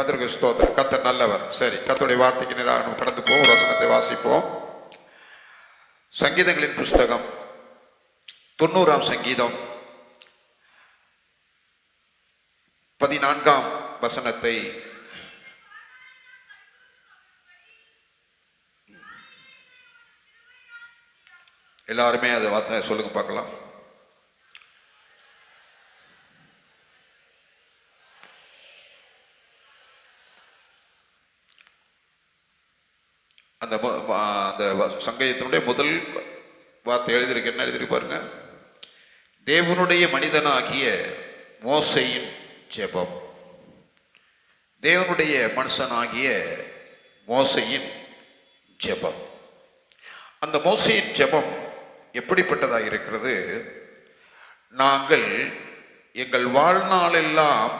கர்த்தருக்கு ஸ்தோத்திரம். கர்த்தர் நல்லவர். சரி, கர்த்தருடைய வார்த்தைக்கு நேராக நம்ம கடந்து போவோம். ஒரு வசனத்தை வாசிப்போம். சங்கீதங்களின் புஸ்தகம் 90ஆம் சங்கீதம் 14ஆம் வசனத்தை எல்லாருமே அதை வார்த்தை சொல்லுங்க பார்க்கலாம். அந்த சங்கீதத்தினுடைய முதல் வார்த்தை எழுதியிருக்கு. என்ன எழுதியிருக்கு பாருங்க. தேவனுடைய மனிதனாகிய மோசையின் ஜெபம். தேவனுடைய மனுஷனாகிய மோசையின் ஜெபம். அந்த மோசையின் ஜெபம் எப்படிப்பட்டதாக இருக்கிறது? நாங்கள் எங்கள் வாழ்நாளெல்லாம்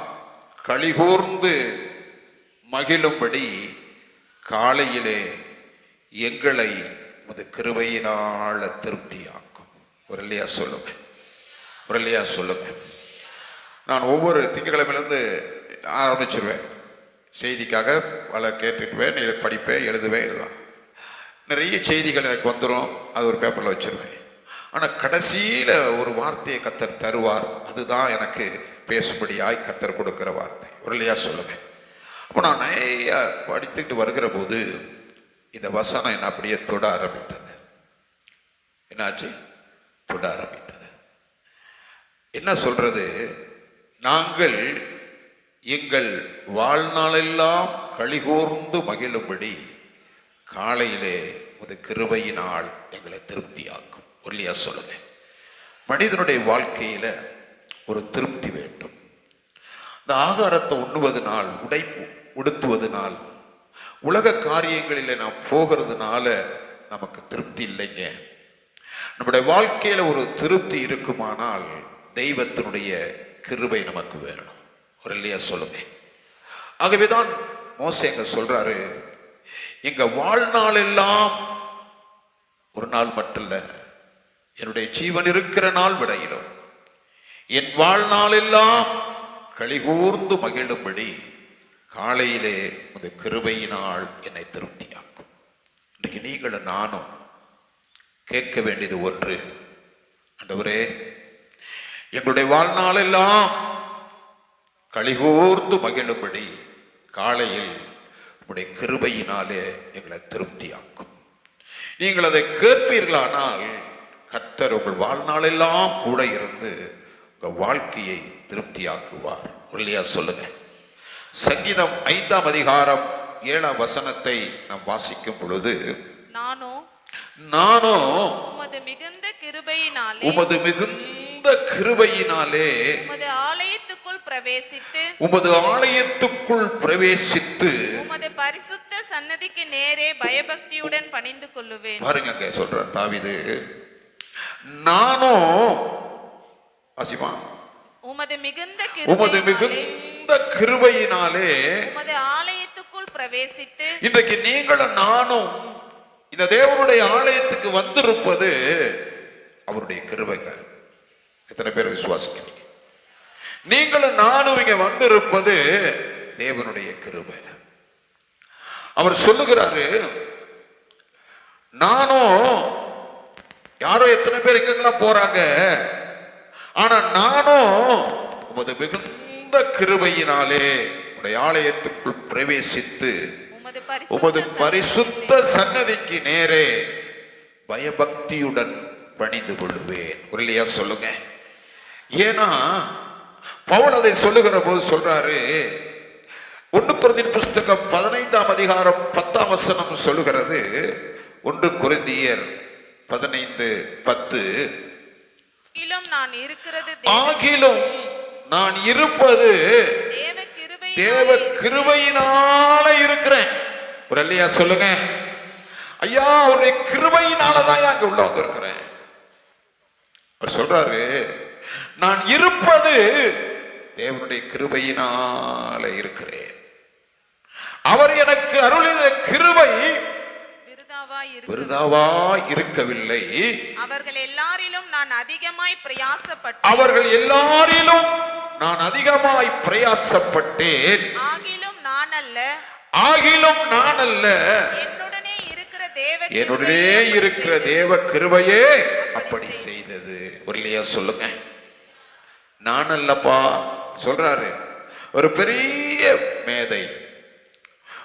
களிகூர்ந்து மகிழும்படி காலையிலே எங்களை உமது கிருபையினால திருப்தியாக்கும். ஒரு இல்லையா சொல்லுங்க, ஒரு இல்லையா சொல்லுங்க. நான் ஒவ்வொரு திங்கட்கிழமையிலேருந்து ஆரம்பிச்சிருவேன். செய்திக்காக பல கேட்டுக்குவேன், படிப்பேன், எழுதுவேன். நிறைய செய்திகள் எனக்கு வந்துடும். அது ஒரு பேப்பரில் வச்சிருவேன். ஆனால் கடைசியில் ஒரு வார்த்தையை கர்த்தர் தருவார். அதுதான் எனக்கு பேசும்படியாய் கர்த்தர் கொடுக்குற வார்த்தை. ஒரு இல்லையா சொல்லுங்க. அப்போ நான் நிறைய படித்துக்கிட்டு வருகிற போது இந்த வசனம் என்ன அப்படியே தொட ஆரம்பித்தது. என்னாச்சு? தொட ஆரம்பித்தது. என்ன சொல்றது? நாங்கள் எங்கள் வாழ்நாளெல்லாம் களிகூர்ந்து மகிழும்படி காலையிலே உமது கிருபையினால் எங்களை திருப்தியாக்கும். ஒல்லியா சொல்லுங்க. மனிதனுடைய வாழ்க்கையில ஒரு திருப்தி வேண்டும். இந்த ஆகாரத்தை உண்ணுவதனால், உடை உடுத்துவதனால், உலக காரியங்களில் நாம் போகிறதுனால நமக்கு திருப்தி இல்லைங்க. நம்முடைய வாழ்க்கையில ஒரு திருப்தி இருக்குமானால் தெய்வத்தினுடைய கிருபை நமக்கு வேணும். ஒரு இல்லையா சொல்லுங்க. ஆகவேதான் மோசே எங்க சொல்றாரு, எங்க வாழ்நாள் எல்லாம், ஒரு நாள் மட்டும் இல்ல, என்னுடைய ஜீவன் இருக்கிற நாள் விடையிலும் என் வாழ்நாள் எல்லாம் களிகூர்ந்து மகிழும்படி காலையிலே உமது கிருபையினால் என்னை திருப்தியாக்கும். இன்றைக்கு நீங்களும் நானும் கேட்க வேண்டியது ஒன்று. ஆண்டவரே, எங்களுடைய வாழ்நாள் எல்லாம் களிகூர்ந்து மகிழும்படி காலையில் உம்முடைய கிருபையினாலே எங்களை திருப்தியாக்கும். நீங்கள் அதை கேட்பீர்களானால் கர்த்தர் உங்கள் வாழ்நாளெல்லாம் கூட இருந்து உங்கள் வாழ்க்கையை திருப்தியாக்குவார். இல்லையா சொல்லுங்க. சங்கீதம் 5ஆம் அதிகாரம் 7ஆம் வசனத்தை நாம் வாசிக்கும் பொழுது, நானோ உமது மிகுந்த கிருபையினாலே உமது ஆலயத்துக்குள் பிரவேசித்து உமது பரிசுத்த சன்னதிக்கு நேரே பயபக்தியுடன் பணிந்து கொள்ளுவேன். பாருங்க, அங்க சொல்ற தாவீது, நானோ அசிமா உமது மிகுந்த கிருபையினாலே உமது ஆலயத்துக்குள் பிரவேசித்து. இன்றைக்கு நீங்களும் நானும் இந்த தேவனுடைய ஆலயத்துக்கு வந்திருப்பது அவருடைய கிருபைங்க. எத்தனை பேர் விசுவாசிக்கிறீங்க? நீங்களும் நானும் இங்க வந்திருப்பது தேவனுடைய கிருபை. அவர் சொல்லுகிறாரு, நானும், யாரோ எத்தனை பேர் எங்கெல்லாம் போறாங்க, ஆனா நானும் உமது மிகுந்த கிருபையினாலே உடைய ஆலயத்துக்குள் பிரவேசித்து உமது பரிசுத்த சன்னதிக்கு நேரே பயபக்தியுடன் பணிந்து கொள்ளுவேன். இல்லையா சொல்லுங்க. ஏன்னா பவுல் அதை சொல்லுகிற போது சொல்றாரு, 1 கொரிந்தியர் புஸ்தகம் 15ஆம் அதிகாரம் 10ஆம் வசனம் சொல்லுகிறது. 1 கொரிந்தியர் 15:10, ஆகிலும் நான் இருப்பது தேவ கிருபையினால இருக்கிறேன். ஒரு இல்லையா சொல்லுங்க. ஐயா, அவருடைய கிருபையினாலதான் அங்க உள்ள வந்திருக்கிறேன். அவர் சொல்றாரு, நான் இருப்பது தேவனுடைய கிருபையினால இருக்கிறேன். அவர் எனக்கு அருளின கிருபை விருதாவா இருக்கவில்லை. அவர்கள் எல்லாரிலும் நான் அதிகமாய் பிரயாசப்பட்டேன். ஆகிலும் நான் அல்ல, ஆகிலும் நான் அல்ல, என்னுடனே இருக்கிற தேவ என்னுடனே இருக்கிற தேவ கிருபையே அப்படி செய்தது. ஒரு இல்லையா சொல்லுங்க. நான் அல்லப்பா சொல்றாரு. ஒரு பெரிய மேதை,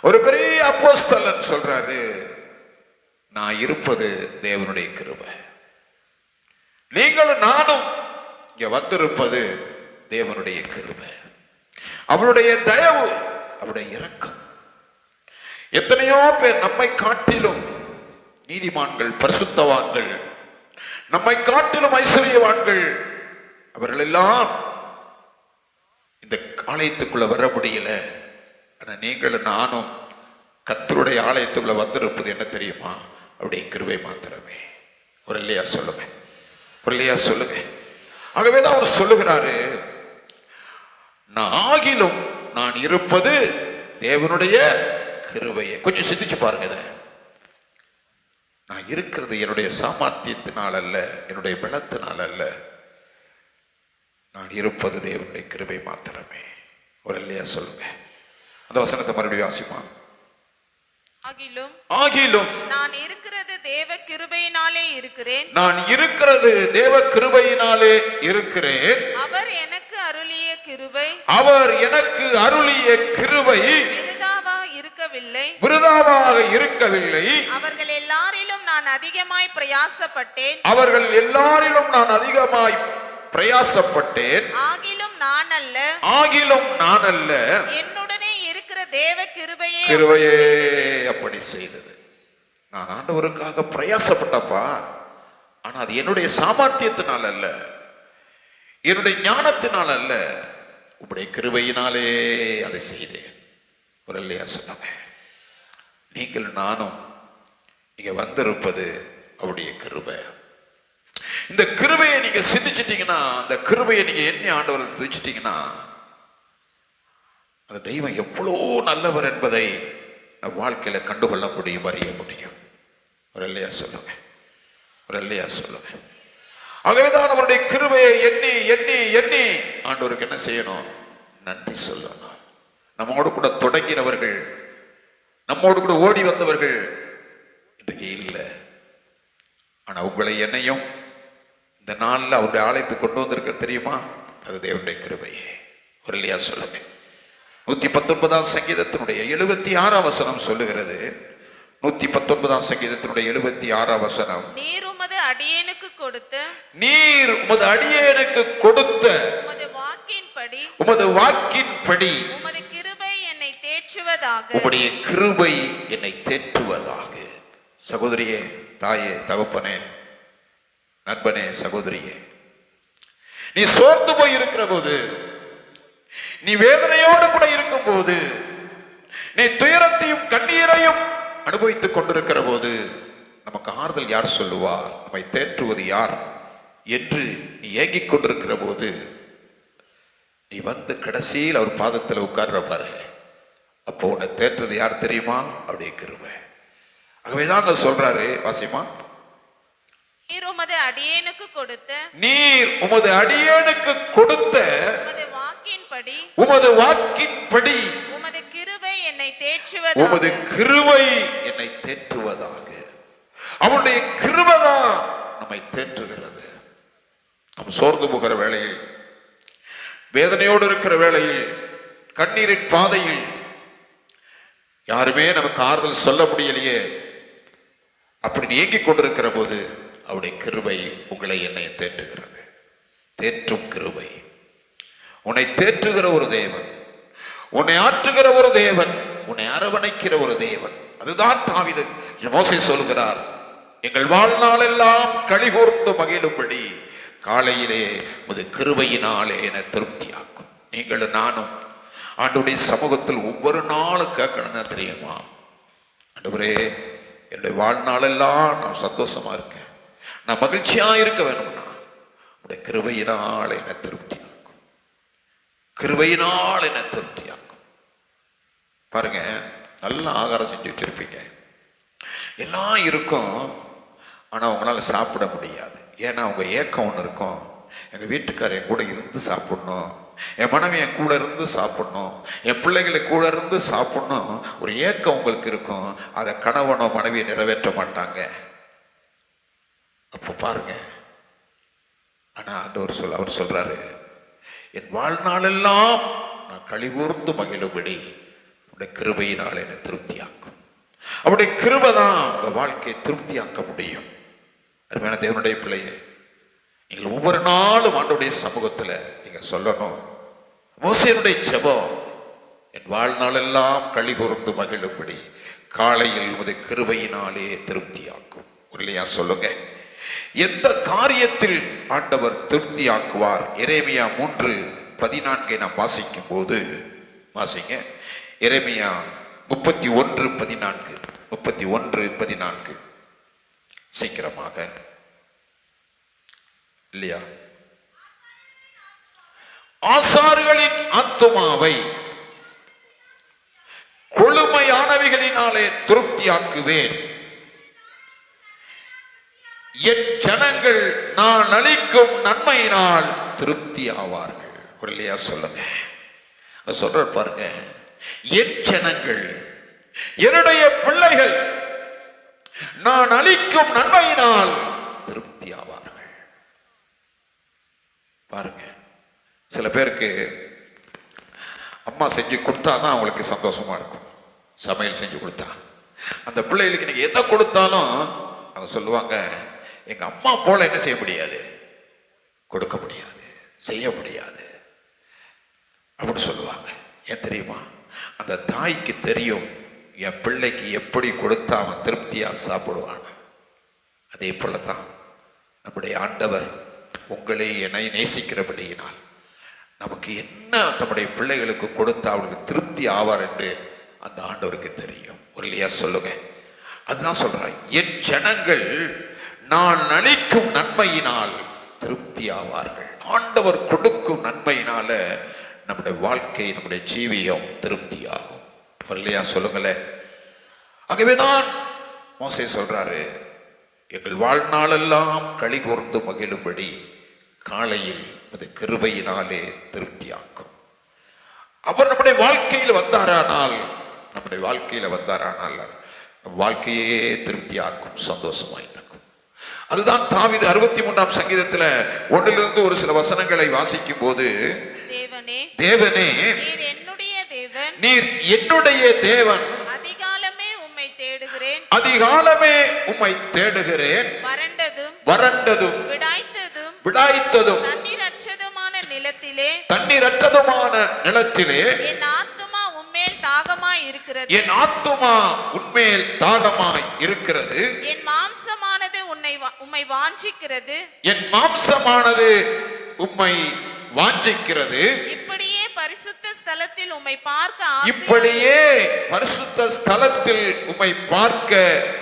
ஒரு பெரிய அப்போஸ்தலன் சொல்றாரு, நான் இருப்பது தேவனுடைய கிருபை. நீங்களும் நானும் இங்க வந்திருப்பது தேவனுடைய கிருபை, அவருடைய தயவு, அவருடைய இரக்கம். எத்தனையோ பேர் நம்மை காட்டிலும் நீதிமான்கள், பரிசுத்தவான்கள், நம்மை காட்டிலும் ஐஸ்வர்யவான்கள், அவர்கள் எல்லாம் இந்த ஆலயத்துக்குள்ள வர முடியல. ஆனா நீங்களும் நானும் கர்த்தருடைய ஆலயத்துக்குள்ள வந்திருப்பது என்ன தெரியுமா? அவருடைய கிருபை மாத்திரமே. ஒரு இல்லையா சொல்லுங்க, ஒரு இல்லையா சொல்லுங்க. ஆகவேதான் அவர் சொல்லுகிறாரு, ஆகிலும் நான் இருப்பது தேவனுடைய கிருபையை. கொஞ்சம் சிந்திச்சு பாருங்க. இதை நான் இருக்கிறது என்னுடைய சாமர்த்தியத்தினால் அல்ல, என்னுடைய பலத்தினால் அல்ல, நான் இருப்பது தேவனுடைய கிருபை மாத்திரமே. ஒரு இல்லையா சொல்லுங்க. அந்த வசனத்தை மறுபடியும் வாசிமா. ஆகிலும் நான் இருக்கிறது தேவ கிருபையினாலே இருக்கிறேன், நான் இருக்கிறது தேவ கிருபையினாலே இருக்கிறேன். அவர் எனக்கு அருளிய கிருபை, அவர் எனக்கு அருளிய கிருபை விருதாவாக இருக்கவில்லை, விருதாவாக இருக்கவில்லை. அவர்கள் எல்லாரிலும் நான் அதிகமாய் பிரயாசப்பட்டேன், அவர்கள் எல்லாரிலும் நான் அதிகமாய் பிரயாசப்பட்டேன். ஆகிலும் நான் அல்ல, ஆகிலும் நான் அல்ல, என்னுடனே இருக்கிற தேவ கிருபையே கிருபையே அப்படி செய்தது. நான் ஆண்டவருக்காக பிரயாசப்பட்டப்பா, ஆனா அது என்னுடைய சாமர்த்தியத்தினால் அல்ல, என்னுடைய ஞானத்தினால் அல்ல, உங்களுடைய கிருபையினாலே அதை செய்தேன். ஒரு இல்லையா சொன்னாங்க. நீங்கள் நானும் இங்க வந்திருப்பது அவருடைய கிருபை. இந்த கிருபையை நீங்க சிந்திச்சிட்டீங்கன்னா, அந்த கிருபையை நீங்க எண்ணி ஆண்டவரை துதிச்சிட்டீங்கன்னா, அந்த தெய்வம் எவ்வளோ நல்லவர் என்பதை நம் வாழ்க்கையில கண்டுகொள்ள முடியும், அறிய முடியும். ஒரு இல்லையா சொல்லுங்க, ஒரு இல்லையா சொல்லுங்க. ஆகவேதான் அவருடைய கிருபையை எண்ணி எண்ணி எண்ணி ஆண்டவருக்கு என்ன செய்யணும்? நன்றி சொல்லணும். நம்மோடு கூட தொடங்கினவர்கள், நம்மோடு கூட ஓடி வந்தவர்கள் இன்றைக்கு இல்லை. ஆனா உங்களை என்னையும் இந்த நாளில் அவருடைய ஆலயத்துக்கு கொண்டு வந்திருக்க தெரியுமா? அது தேவனுடைய கிருபையே. ஒரு இல்லையா சொல்லுங்க. 119ஆம் சங்கீதத்தினுடைய 76ஆம் வசனம் சொல்லுகிறது. 119ஆம் சங்கீதத்தினுடைய 76ஆம் வசனம், நீர் உமது அடியேனுக்கு கொடுத்த, நீர் உமது அடியேனுக்கு கொடுத்த உமது வாக்கின்படி, உமது வாக்கின்படி உமது கிருபை என்னை தேற்றுவதாக, உம்முடைய கிருபை என்னை தேற்றுவதாக. சகோதரியே, தாயே, தகப்பனே, நண்பனே, சகோதரியே, நீ சோர்ந்து போய் இருக்கிற போது, நீ வேதனையோடு கூட இருக்கும் போது, நீ துயரத்தையும் கண்ணீரையும் அனுபவித்துக் கொண்டிருக்கிற போது, நமக்கு ஆறுதல் யார் சொல்லுவார்? நம்மை தேற்றுவது யார் என்று நீ ஏங்கிக் கொண்டிருக்கிற போது, நீ வந்து கடைசியில் அவர் பாதத்தில் உட்கார்ற பாரு. அப்போ உன்னை தேற்றுறது யார் தெரியுமா? அவருடைய கிருபை. ஆகவேதான் சொல்றாரு, வாசிமா. நீர் உமது அடியேனுக்கு கொடுத்த, நீர் உமது அடியேனுக்கு கொடுத்த உமது வாக்கின்படி, உமது வாக்கின்படி உமது கிருபை என்னை தேற்றுவதாக, உமது கிருபை என்னை தேற்றுவதாக. அவருடைய கிருபை தான் நம்மை தேற்றுகிறது. நாம் சோர்ந்து போகிற வேளையில், வேதனையோடு இருக்கிற வேளையில், கண்ணீரின் பாதையில் யாருமே நமக்கு ஆறுதல் சொல்ல முடியலையே, அப்படி நீங்கிக் கொண்டிருக்கிற போது அவருடைய கிருபை உங்களை என்னை தேற்றுகிறது. தேற்றும் கிருபை. உன்னை தேற்றுகிற ஒரு தேவன், உன்னை ஆற்றுகிற ஒரு தேவன், உன்னை அரவணைக்கிற ஒரு தேவன். அதுதான் தாவீது, மோசே சொல்கிறார், எங்கள் வாழ்நாள் எல்லாம் களிகூர்ந்து மகிழும்படி காலையிலே உமது கிருபையினாலே என திருப்தியாக்கும். நீங்களும் நானும் ஆண்டவருடைய சமூகத்தில் ஒவ்வொரு நாளும் கேட்கணும்னா தெரியுமா? ஆண்டவரே, என்னுடைய வாழ்நாளெல்லாம் நான் சந்தோஷமா இருக்கேன், நான் மகிழ்ச்சியா இருக்க வேணும்னா உடைய கிருபையினால் என்ன திருப்தியாக்கும், கிருபையினால் என்ன திருப்தியாக்கும். பாருங்க, நல்ல ஆகாரம் செஞ்சு வச்சிருப்பீங்க, எல்லாம் இருக்கும், ஆனா உங்களால சாப்பிட முடியாது. ஏன்னா உங்க ஏக்கம் ஒன்று இருக்கும், எங்க வீட்டுக்காரர் கூட இருந்து சாப்பிடணும், என் மனைவி என் கூட இருந்து சாப்பிடணும், என் பிள்ளைகளை கூட இருந்து சாப்பிடணும் ஒரு ஏக்கம் உங்களுக்கு இருக்கும். அதை கணவனோ மனைவியை நிறைவேற்ற மாட்டாங்க. அப்போ பாருங்க, ஆனா அவர் சொல்றாரு, என் வாழ்நாளெல்லாம் நான் களிகூர்ந்து மகிழும்படி உடைய கிருபையினால் என்னை திருப்தியாக்கும். அவருடைய கிருபை தான் உங்க வாழ்க்கையை திருப்தியாக்க முடியும். அருமையான தேவனுடைய பிள்ளையே, நீங்கள் ஒவ்வொரு நாளும் ஆண்டவருடைய சமூகத்துல நீங்க சொல்லணும், மோசேயுடைய ஜெபம், என் வாழ்நாளெல்லாம் களிகூர்ந்து மகிழும்படி காலையில் உமது கிருபையினாலே திருப்தியாக்கும். இல்லையா? சொல்லுங்க, எந்த காரியத்தில் ஆண்டவர் திருப்தியாக்குவார்? எரேமியா 3:14 நாம் வாசிக்கும் போது, வாசிங்க எரேமியா 31:14 சீக்கிரமாக, இல்லையா? ஆசாரிகளின் ஆத்துமாவை கொழுமையானவைகளினாலே திருப்தியாக்குவேன், என் ஜனங்கள் நான் அளிக்கும் நன்மையினால் திருப்தி ஆவார்கள். இல்லையா? சொல்லுங்க, சொல்ற பாருங்க, என் ஜனங்கள், என்னுடைய பிள்ளைகள் நான் அளிக்கும் நன்மையினால் திருப்தி ஆவார்கள். பாருங்க, சில பேருக்கு அம்மா செஞ்சு கொடுத்தாதான் அவங்களுக்கு சந்தோஷமா இருக்கும். சமையல் செஞ்சு கொடுத்தா அந்த பிள்ளைகளுக்கு நீங்க எதை கொடுத்தாலும் அவங்க சொல்லுவாங்க, எங்க அம்மா போல என்ன செய்ய முடியாது, கொடுக்க முடியாது, செய்ய முடியாது அப்படின்னு சொல்லுவாங்க. ஏன் தெரியுமா? அந்த தாய்க்கு தெரியும், என் பிள்ளைக்கு எப்படி கொடுத்தா அவன் திருப்தியா சாப்பிடுவான். அதே போலதான் நம்முடைய ஆண்டவர் உங்களை என்னை நேசிக்கிறபடியினால் நமக்கு என்ன நம்முடைய பிள்ளைகளுக்கு கொடுத்தா அவளுக்கு திருப்தி ஆவார் என்று அந்த ஆண்டவருக்கு தெரியும். இல்லையா? சொல்லுங்க, அதுதான் சொல்றான், என் ஜனங்கள் நான் அளிக்கும் நன்மையினால் திருப்தி ஆவார்கள். ஆண்டவர் கொடுக்கும் நன்மையினால நம்முடைய வாழ்க்கை, நம்முடைய ஜீவியம் திருப்தி ஆகும். இல்லையா? சொல்லுங்களேன். ஆகவேதான் மோசே சொல்றாரு, எங்கள் வாழ்நாளெல்லாம் களி கூர்ந்து மகிழும்படி காலையில் அது கிருபையினாலே திருப்தியாக்கும். அவர் நம்முடைய வாழ்க்கையில் வந்தாரானால் வாழ்க்கையே திருப்தியாக்கும், சந்தோஷமாய் இருக்கும். அதுதான் தாவீது 63ஆம் சங்கீதத்துல 1 ஒரு சில வசனங்களை வாசிக்கும் போது, தேவனே நீர் என்னுடைய தேவன், அதிகாலமே உம்மை தேடுகிறேன், வறண்டதும் விடாய்த்ததும் தண்ணீரற்றதுமான நிலத்திலே என் ஆத்துமா உன்மேல் தாகமாய் இருக்கிறது, என் மாம்சமானது உம்மை வாஞ்சிக்கிறது, இப்படியே பரிசுத்த ஸ்தலத்தில் உம்மை பார்க்க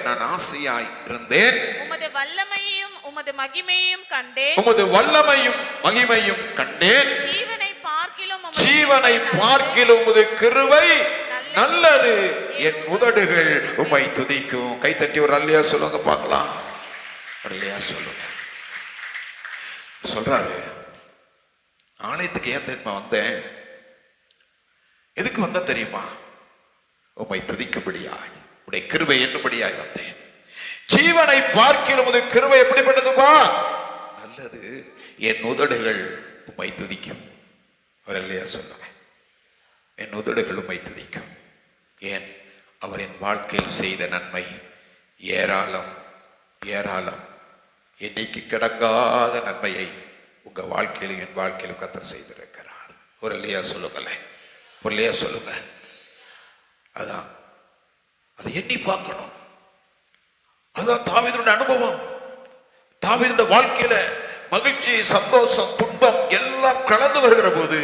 நான் ஆசையாய் இருந்தேன். உமது வல்லமையும் உமது மகிமையும் கண்டேன். ஜீவனை பார்க்கிலும் உமது கிருபை நல்லது, என் உதடுகள் உம்மை துதிக்கும். கைத்தட்டி ஒரு அல்லையா சொல்லுங்க பார்க்கலாம். அல்லையா சொல்லுங்க. சொல்றாரு, ஆலயத்துக்கு ஏன் தெரியுமா வந்தேன்? எதுக்கு வந்த தெரியுமா? உம்மை துதிக்கும்படியாய், உடைய கிருபை என்னும்படியாய் வந்தேன். ஜீவனை பார்க்கிலும் உமது கிருபை எப்படிப்பட்டதுமா? நல்லது, என் உதடுகள் உம்மை துதிக்கும். அவர் இல்லையா சொல்லுங்க, என் உதடுகள் உம்மை துதிக்கும். ஏன்? அவர் என் வாழ்க்கையில் செய்த நன்மை ஏராளம் ஏராளம், என்னைக்கு கிடங்காத நன்மையை உங்க வாழ்க்கையிலும் என் வாழ்க்கையிலும் கர்த்தர் செய்திருக்கிறார். ஒரு இல்லையா சொல்லுங்களேன், ஒரு இல்லையா சொல்லுங்க. அதான் அதை எண்ணி பார்க்கணும். அதுதான் தாவீதுடைய அனுபவம். தாவீதுடைய வாழ்க்கையில மகிழ்ச்சி, சந்தோஷம், துன்பம் எல்லாம் கலந்து வருகிற போது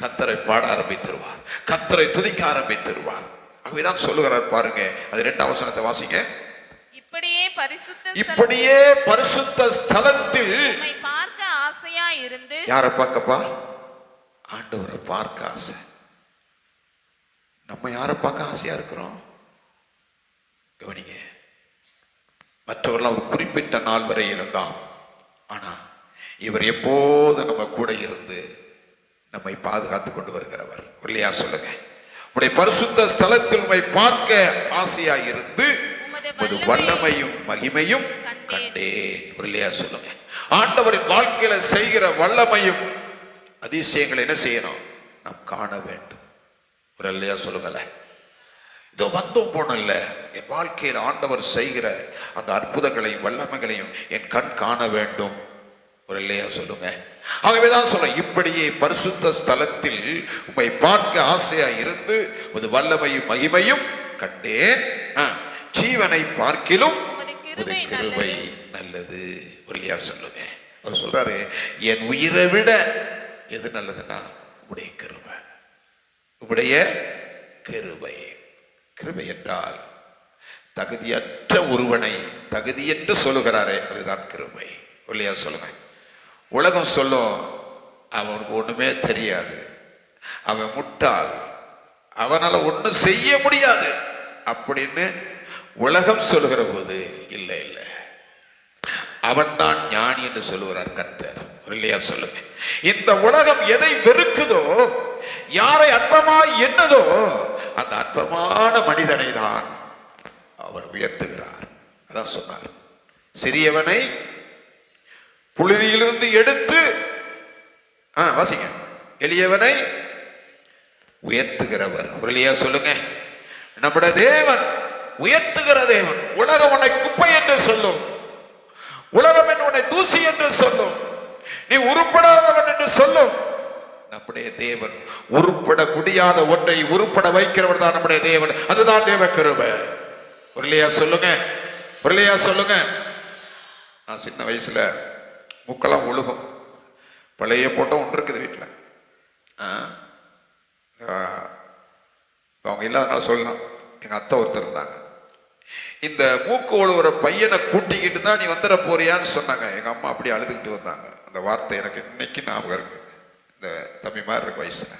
கர்த்தரை பாட ஆரம்பித்திருவார், கர்த்தரை துதிக்க ஆரம்பித்திருவார். ஆகவேதான் சொல்லுகிறார் பாருங்க, அது 2ஆம் வசனத்தை வாசிங்க. இப்படியே பரிசுத்த ஸ்தலத்தில் உம்மை பார்க்க ஆசையா இருந்து. யாரை பார்க்கப்பா? ஆண்டவரை பார்க்க ஆசை. நம்ம யாரை பார்க்க ஆசையா இருக்கிறோம்? கவனிங்க, மற்றவர்கள் ஒரு குறிப்பிட்ட நாள் வரை இருந்தான், ஆனா இவர் எப்போது நம்ம கூட இருந்து நம்மை பாதுகாத்து கொண்டு வருகிறவர். இல்லையா சொல்லுங்க. உடைய பரிசுத்த ஸ்தலத்தில் உம்மை பார்க்க ஆசையா இருந்து உமது வல்லமையும் மகிமையும் கண்டேன். இல்லையா சொல்லுங்க. ஆண்டவரின் வாழ்க்கையில செய்கிற வல்லமையும் அதிசயங்களை என்ன செய்யணும்? நாம் காண வேண்டும். ஒரு இல்லையா சொல்லுங்களேன். இதோ வந்தோம் போனல்ல, என் வாழ்க்கையில் ஆண்டவர் செய்கிற அந்த அற்புதங்களையும் வல்லமைகளையும் என் கண் காண வேண்டும். ஒரு இல்லையா சொல்லுங்க. ஆகவேதான் சொல்ல, இப்படியே பரிசுத்த ஸ்தலத்தில் உம்மை பார்க்க ஆசையா இருந்து உமது வல்லமையும் மகிமையும் கண்டேன். ஜீவனை பார்க்கிலும் உமது கிருபை நல்லது. ஒரு இல்லையா சொல்லுங்க. அவர் சொல்றாரு, என் உயிரை விட எது நல்லதுன்னா உடைய கிருபை. உடைய கிருபை. கிருபை என்றால் தகுதியற்ற ஒருவனை தகுதி என்று சொல்லுகிறாரே, அதுதான் கிருபை. இல்லையா சொல்லுங்க. உலகம் சொல்லும், அவனுக்கு ஒண்ணுமே தெரியாது, அவன் முட்டாள், அவனால ஒண்ணும் செய்ய முடியாது அப்படின்னு உலகம் சொல்லுகிற போது, இல்லை இல்லை, அவன் தான் ஞானி என்று சொல்லுகிறார் கர்த்தர். இல்லையா சொல்லுங்க. இந்த உலகம் எதை வெறுக்குதோ, யாரை அற்பமா என்னதோ, அந்த அற்பமான மனிதனை தான் அவர் உயர்த்துகிறார். அதான் சொன்னார், சிறியவனை புழுதியிலிருந்து எடுத்து வாசிங்க, எளியவனை உயர்த்துகிறவர். இல்லையா சொல்லுங்க. நம்முடைய தேவன் உயர்த்துகிற தேவன். உலகம் உன்னை குப்பை என்று சொல்லும், உலகம் உன்னை தூசி என்று சொல்லும், நீ உருப்படாதவன் என்று சொல்லும். நம்முடைய தேவன் உருப்பட முடியாத ஒன்றை உருப்பட வைக்கிறவர் தான் நம்முடைய தேவன். அதுதான் தேவ கிருபை. இல்லையா சொல்லுங்க. இல்லையா சொல்லுங்க. நான் சின்ன வயசுல முக்கெல்லாம் ஒழுகும், பழைய போட்டோ ஒன்று இருக்குது வீட்டில். அவங்க இல்லாதனால சொல்லலாம். எங்க அத்தை ஒருத்தர் இருந்தாங்க. இந்த மூக்கு ஒழுகுற பையனை கூட்டிக்கிட்டு தான் நீ வந்துட போறியான்னு சொன்னாங்க. எங்க அம்மா அப்படியே அழுதுகிட்டு வந்தாங்க. அந்த வார்த்தை எனக்கு இன்னைக்கு ஞாபகம் இருக்கு. இந்த தம்பி மாதிரி இருக்கு வயசுல.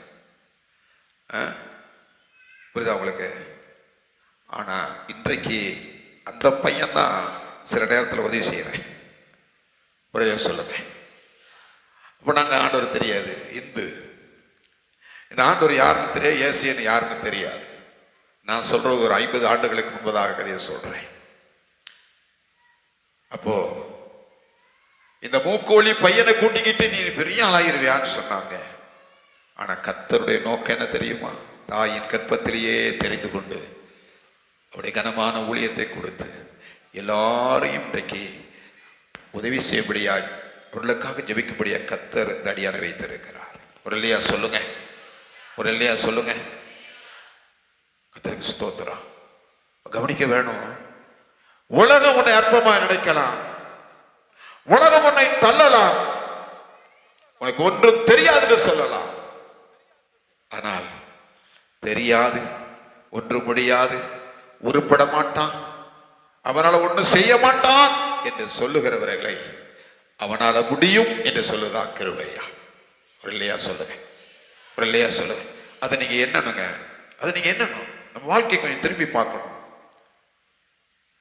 புரியுதா உங்களுக்கு? ஆனா இன்றைக்கு அந்த பையன் தான் சில நேரத்தில் உதவி செய்யறேன். ஒரே சொல்லுங்க. அப்போ நாங்கள் ஆண்டவர் தெரியாது, இந்து. இந்த ஆண்டவர் யாருன்னு தெரியாது, ஏசியன்னு யாருன்னு தெரியாது. நான் சொல்றது ஒரு 50 ஆண்டுகளுக்கு முன்பதாக கதையை சொல்றேன். அப்போ இந்த மூக்கோழி பையனை கூட்டிக்கிட்டு நீ பெரிய ஆளாயிருவியான்னு சொன்னாங்க. ஆனா கர்த்தருடைய நோக்கம் என்ன தெரியுமா? தாயின் கற்பத்திலேயே தெரிந்து கொண்டு அவருடைய கனமான ஊழியத்தை கொடுத்து எல்லாரையும் இன்றைக்கு உதவி செய்யபடியாய் அவர்களுக்காக ஜெபிக்கும்படியா கர்த்தர் இந்த அடியாரை வைத்திருக்கிறார். ஒரு இல்லையா சொல்லுங்க. ஒரு இல்லையா சொல்லுங்க. கர்த்தருக்கு ஸ்தோத்திரம். கவனிக்க வேணும். உலகம் உன்னை அற்பமா நினைக்கலாம், உலகம் உன்னை தள்ளலாம், உனக்கு ஒன்றும் தெரியாதுன்னு சொல்லலாம். ஆனால் தெரியாது, ஒன்று முடியாது, உருப்பட மாட்டான், அவனால ஒன்றும் செய்ய மாட்டான் என்று சொல்லுகிறவர்களை அவனால முடியும் என்று சொல்லுதான் கிருபையா. ஒரு இல்லையா சொல்லுங்க. ஒரு இல்லையா சொல்லுங்க. அதை நீங்க என்னனுங்க, அதை நீங்க என்னணும், நம்ம வாழ்க்கை கொஞ்சம் திரும்பி பார்க்கணும்.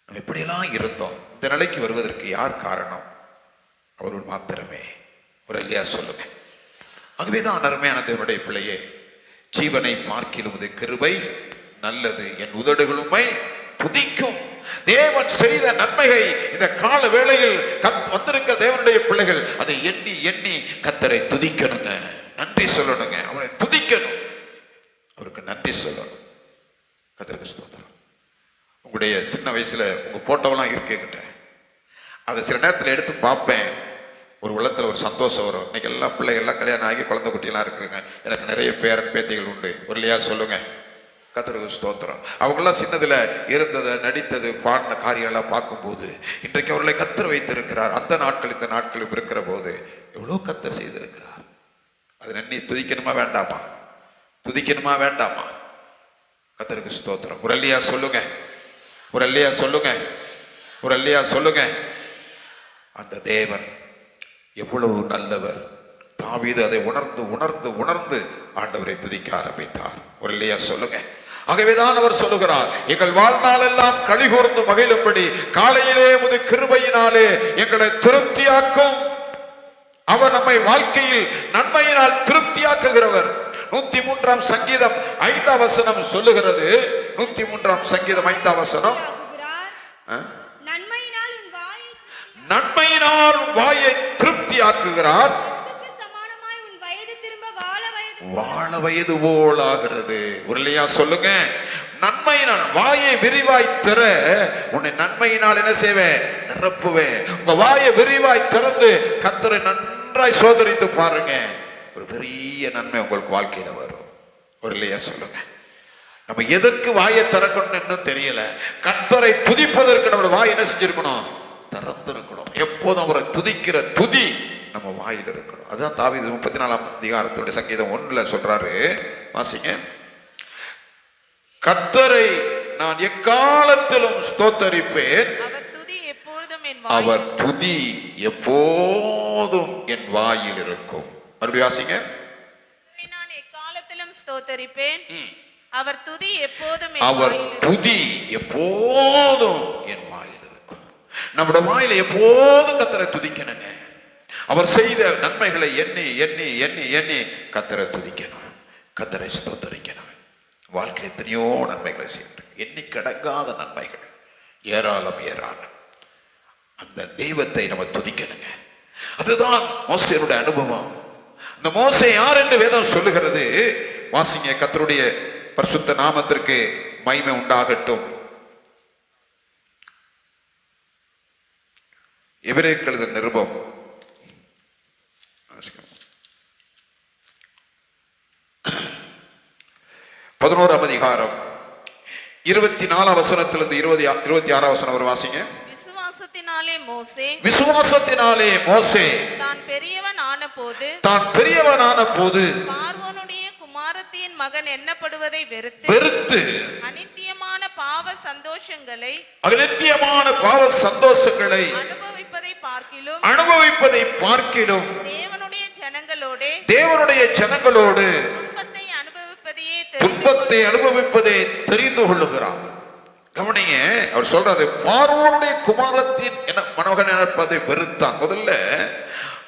நம்ம எப்படியெல்லாம் இருந்தோம், இந்த நிலைக்கு வருவதற்கு யார் காரணம்? அவர்கள் மாத்திரமே. ஒரு இல்லையா சொல்லுங்க. ஆகவேதான் அருமையான தேவனுடைய பிள்ளையே, ஜீவனை பார்க்கிலும் கிருபை நல்லது, என் உதடுகளுமை துதிக்கும். தேவன் செய்த நன்மையை இந்த கால வேளையில் வந்திருக்கிற தேவனுடைய பிள்ளைகள் அதை எண்ணி எண்ணி கர்த்தரை துதிக்கணுங்க, நன்றி சொல்லணுங்க, அவரை துதிக்கணும், அவருக்கு நன்றி சொல்லணும். கர்த்தருக்கு ஸ்தோத்திரம். உங்களுடைய சின்ன வயசுல உங்க போட்டோவெல்லாம் இருக்குங்கிட்ட அதை சில நேரத்தில் எடுத்து பார்ப்பேன். ஒரு உள்ளத்துல ஒரு சந்தோஷம் வரும். இன்னைக்கு எல்லாம் பிள்ளைகள்லாம் கல்யாணம் ஆகி குழந்தை குட்டியெல்லாம் இருக்குங்க. எனக்கு நிறைய பேரன் பேத்திகள் உண்டு. ஒரு இல்லையா சொல்லுங்க. கர்த்தருக்கு ஸ்தோத்திரம். அவங்கெல்லாம் சின்னதுல இருந்ததை, நடித்தது, பாடின காரியெல்லாம் பார்க்கும்போது இன்றைக்கு அவர்களை கர்த்தர் வைத்திருக்கிறார். அந்த நாட்கள் இந்த நாட்களும் இருக்கிற போது எவ்வளவு கர்த்தர் செய்திருக்கிறார். அது நன்னி துதிக்கணுமா வேண்டாமா? துதிக்கணுமா வேண்டாமா? கர்த்தருக்கு ஸ்தோத்திரம். ஒரு இல்லையா சொல்லுங்க. ஒரு இல்லையா சொல்லுங்க. ஒரு இல்லையா சொல்லுங்க. அந்த தேவன் எவ்வளவு நல்லவர். தாவீது அதை உணர்ந்து உணர்ந்து உணர்ந்து ஆண்டவரை துதிக்க ஆரம்பித்தார். ஒரு இல்லையா சொல்லுங்க. ஆகவேதான் அவர் சொல்லுகிறார், எங்கள் வாழ்நாள் எல்லாம் களி கூர்ந்து மகிழும்படி காலையிலே உமது கிருபையினாலே எங்களை திருப்தியாக்கும். அவர் நம்மை வாழ்க்கையில் நன்மையினால் திருப்தியாக்குகிறவர். 103 சங்கீதம் 5 வசனம் சொல்லுகிறது. 103 சங்கீதம் 5 வசனம், நன்மையினால் உன் வாயை திருப்தியாக்குகிறார், வாழ வயது போலாகிறது. உருளையா சொல்லுங்க. நன்மையினால் வாயை விரிவாய் திற, உன்னை நன்மையினால் என்ன செய்வேன்? நிரப்புவேன். உங்க வாயை விரிவாய் திறந்து கர்த்தரை நன்றாய் சோதரித்து பாருங்க, ஒரு பெரிய நன்மை உங்களுக்கு வாழ்க்கையில வரும். உருளையா சொல்லுங்க. நம்ம எதற்கு வாயை திறக்கணும்னு இன்னும் தெரியல. கர்த்தரை துதிப்பதற்கு நம்மளோட வாய் என்ன செஞ்சிருக்கணும்? திறந்திருக்கணும். எப்போதும் அவரை துதிக்கிற துதி நம்ம வாயில் இருக்கணும். அதுதான் தாவீது 34 அதிகாரத்தோட சங்கீதம் 1 சொல்றாரு. வாசிங்க. கர்த்தரை நான் எக்காலத்திலும் ஸ்தோத்தரிப்பேன், அவர் துதி எப்போதும் என் வாயில் இருக்கும். மறுபடியும் வாசிங்க. நான் எக்காலத்திலும் ஸ்தோத்தரிப்பேன், அவர் துதி எப்போதும் என் வாயில் இருக்கும். நம்முடைய வாயில எப்போதும் கர்த்தரை துதிக்கணுங்க. அவர் செய்த நன்மைகளை எண்ணி எண்ணி எண்ணி எண்ணி கர்த்தரை துதிக்கணும், கர்த்தரை ஸ்தோத்தரிக்கணும். வாழ்க்கை எத்தனையோ நன்மைகளை செய்வார், எண்ணி கடங்காத நன்மைகள், ஏராளம் ஏராளம். அந்த தெய்வத்தை நம்ம துதிக்கணுங்க. அதுதான் மோசேனுடைய அனுபவம். இந்த மோசே யார் என்று வேதம் சொல்லுகிறது. வாசிங்க. கர்த்தருடைய பரிசுத்த நாமத்திற்கு மகிமை உண்டாகட்டும். எபிரேயருக்கு எழுதின நிருபம் 11 அதிகாரம் 24 வசனத்திலிருந்து 26 வசனம் வரை வாசிங்க. விசுவாசத்தினாலே மோசே தான் பெரியவனான போது பார்வோனுடைய குமாரத்தியின் மகன் எண்ணப்படுவதை வெறுத்து அநித்தியமான பாவ சந்தோஷங்களை அனுபவிப்பதை பார்க்கிலும் தேவனுடைய ஜனங்களோடு துன்பத்தை அனுபவிப்பதே தெரிந்து கொள்ளுகிறான். கவனிங்க. அவர் சொல்றது, பார்வோனுடைய குமாரத்தின் மகன் என்பதை வெறுத்தான். முதல்ல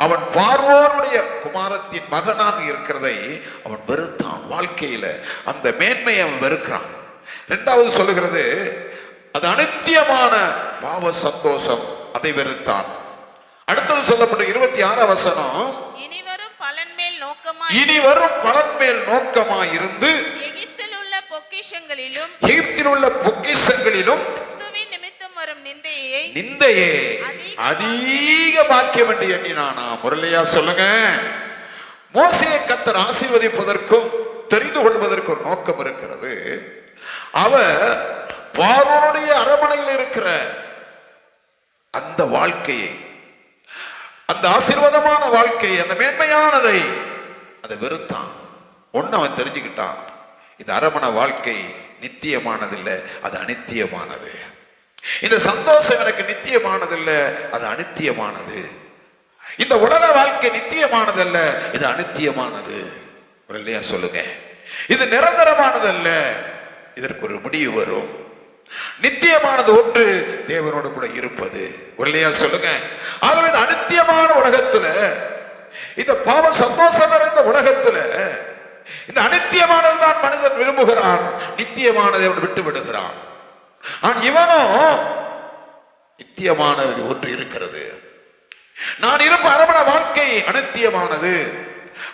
அவன் பார்வோனுடைய குமாரத்தின் மகனாக இருக்கிறதை அவன் வெறுத்தான். வாழ்க்கையில அந்த மேன்மையை அவன் வெறுக்கிறான். இரண்டாவது சொல்லுகிறது, அது அநித்தியமான பாவ சந்தோஷம், அதை வெறுத்தான். அடுத்தது சொல்லப்பட்ட 26 வசனம், இனி வரும் பலன் மேல் நோக்கமாய் இருந்து எகிப்தில் உள்ள பொக்கிஷங்களிலும் நிந்தையே அதிக பாக்கியம் என்று எண்ணினானா. முரளியா சொல்லுங்க. மோசேயை கர்த்தர் ஆசீர்வதிப்பதற்கும் தெரிந்து கொள்வதற்கு ஒரு நோக்கம் இருக்கிறது. அவர் பார்வோனுடைய அரண்மனையில் இருக்கிற அந்த வாழ்க்கையை, அந்த ஆசீர்வாதமான வாழ்க்கையை, அந்த மேன்மையானதை அதை வெறுத்தான். ஒன்னு அவன் தெரிஞ்சுக்கிட்டான், இந்த அரண்மனை வாழ்க்கை நித்தியமானது இல்லை, அது அநித்தியமானது. இந்த சந்தோஷம் எனக்கு நித்தியமானது இல்லை, அது அநித்தியமானது. இந்த உலக வாழ்க்கை நித்தியமானது அல்ல, இது அநித்தியமானது. இல்லையா சொல்லுங்க. இது நிரந்தரமானது அல்ல, இதற்கு ஒரு முடிவு வரும். நித்தியமானது ஒன்று, தேவனோடு கூட இருப்பது. இல்லையா சொல்லுங்க. ஆகவே இந்த அநித்தியமான உலகத்துல, இந்த பாவ சந்தோஷம் நிறைந்த உலகத்துல, இந்த அநித்தியமானதுதான் மனிதன் விரும்புகிறான், நித்தியமானதை அவன் விட்டு விடுகிறான். இவனோ நித்தியமானது ஒன்று இருக்கிறது. நான் இருப்ப அரண்மனை வாழ்க்கை அநித்தியமானது,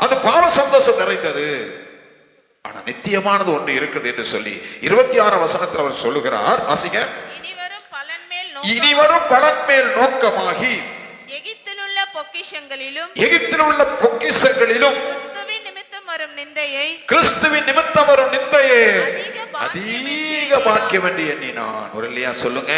அது பாவ சந்தோஷம் நிறைந்தது. ஆனா நித்தியமானது ஒன்று இருக்குது என்று சொல்லி 26 வசனத்தில் அவர் சொல்லுகிறார். வாசிங்க. இனி வரும் பலன் மேல் நோக்கமாகி எகிப்தில் உள்ள பொக்கிஷங்களிலும் கிறிஸ்துவின் நிமித்தம் வரும் நிந்தையை அதிக பாக்கியம் என்று எண்ணினான். ஒரு இல்லையா சொல்லுங்க.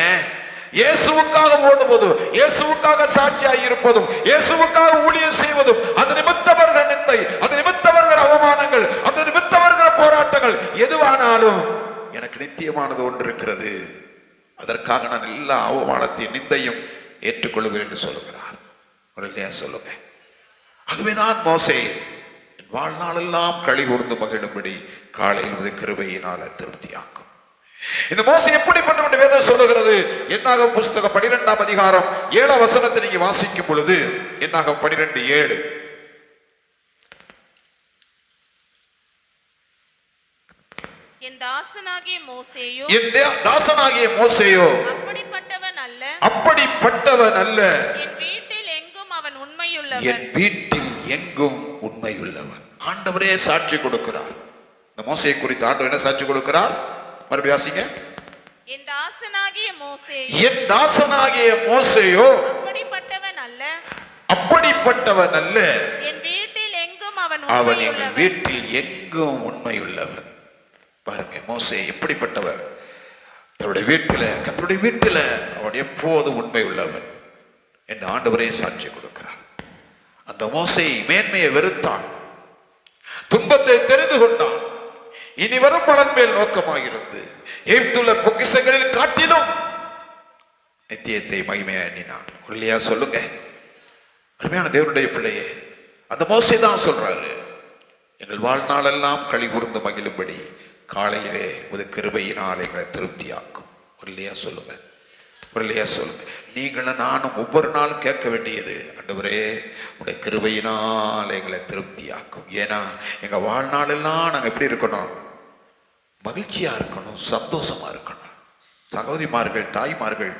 இயேசுவுக்காக ஓடுவது, இயேசுவுக்காக சாட்சியாய் இருப்பதும், இயேசுவுக்காக ஊழியம் செய்வதும், அது நிமித்தவர்கள் நிந்தை, அது நிமித்தவர்கள் அவமானங்கள், அது நிமித்தவர்கள் போராட்டங்கள் எதுவானாலும் எனக்கு நித்தியமானது ஒன்று இருக்கிறது, அதற்காக நான் எல்லா அவமானத்தையும் நிந்தையும் ஏற்றுக்கொள்வேன் என்று சொல்லுகிறார். ஒரு இல்லையா சொல்லுங்க. ஆகவேதான் மோசே வாழ்நாளெல்லாம் களி கூர்ந்து மகிழும்படி காலையில் கிருபையினால் திருப்தியாக்கும். இந்த மோசே எப்படிப்பட்ட வேதம் சொல்லுகிறது? என்னாகும் புஸ்தகம் 12ஆம் அதிகாரம் 7ஆம் வசனத்தை நீங்க வாசிக்கும் பொழுது, என்னாகும் 12:7, என் தாசனாகிய மோசேயோ அப்படிப்பட்டவன் அல்ல, என் வீட்டில் எங்கும் அவன் உண்மையுள்ளவன். என் வீட்டில் எங்கும் உண்மையுள்ளவன். ஆண்டவரே சாட்சி கொடுக்கிறார். இந்த மோசேயை குறித்து ஆண்டவர் என்ன சாட்சி கொடுக்கிறார்? மறுபடியும் வாசிங்க. என் தாசனாகிய மோசேயோ அப்படிப்பட்டவன் அல்ல, என் வீட்டில் எங்கும் அவன் வீட்டில் எங்கும் உண்மையுள்ளவன். பாருங்க, மோசே எப்படிப்பட்டவர்? தன்னுடைய வீட்டில, கர்த்தருடைய வீட்டில அவன் எப்போதும் உண்மை உள்ளவன் என்று ஆண்டவரே சாட்சி கொடுக்கிறார். அந்த மோசே மேன்மையை வெறுத்தான், துன்பத்தை தெரிந்து கொண்டான், இனி வரும் பலன் மேல் நோக்கமாயிருந்து எகிப்துள்ள பொக்கிஷங்களில் காட்டிலும் நித்தியத்தை மகிமையா எண்ணினான். இல்லையா? சொல்லுங்க அருமையான தேவனுடைய பிள்ளையே, அந்த மோசே தான் சொல்றாரு, எங்கள் வாழ்நாளெல்லாம் களி கூர்ந்து மகிழும்படி காலையிலே உது கிருபையினால் எங்களை திருப்தியாக்கும். இல்லையா? சொல்லுங்க. இல்லையா? சொல்லுங்க. நீங்களும் நானும் ஒவ்வொரு நாளும் கேட்க வேண்டியது, ஆண்டவரே உடைய கிருபையினால் எங்களை திருப்தியாக்கும். ஏன்னா எங்க வாழ்நாளெல்லாம் நாங்கள் எப்படி இருக்கணும்? மகிழ்ச்சியா இருக்கணும், சந்தோஷமா இருக்கணும். சகோதரிமார்கள், தாய்மார்கள்,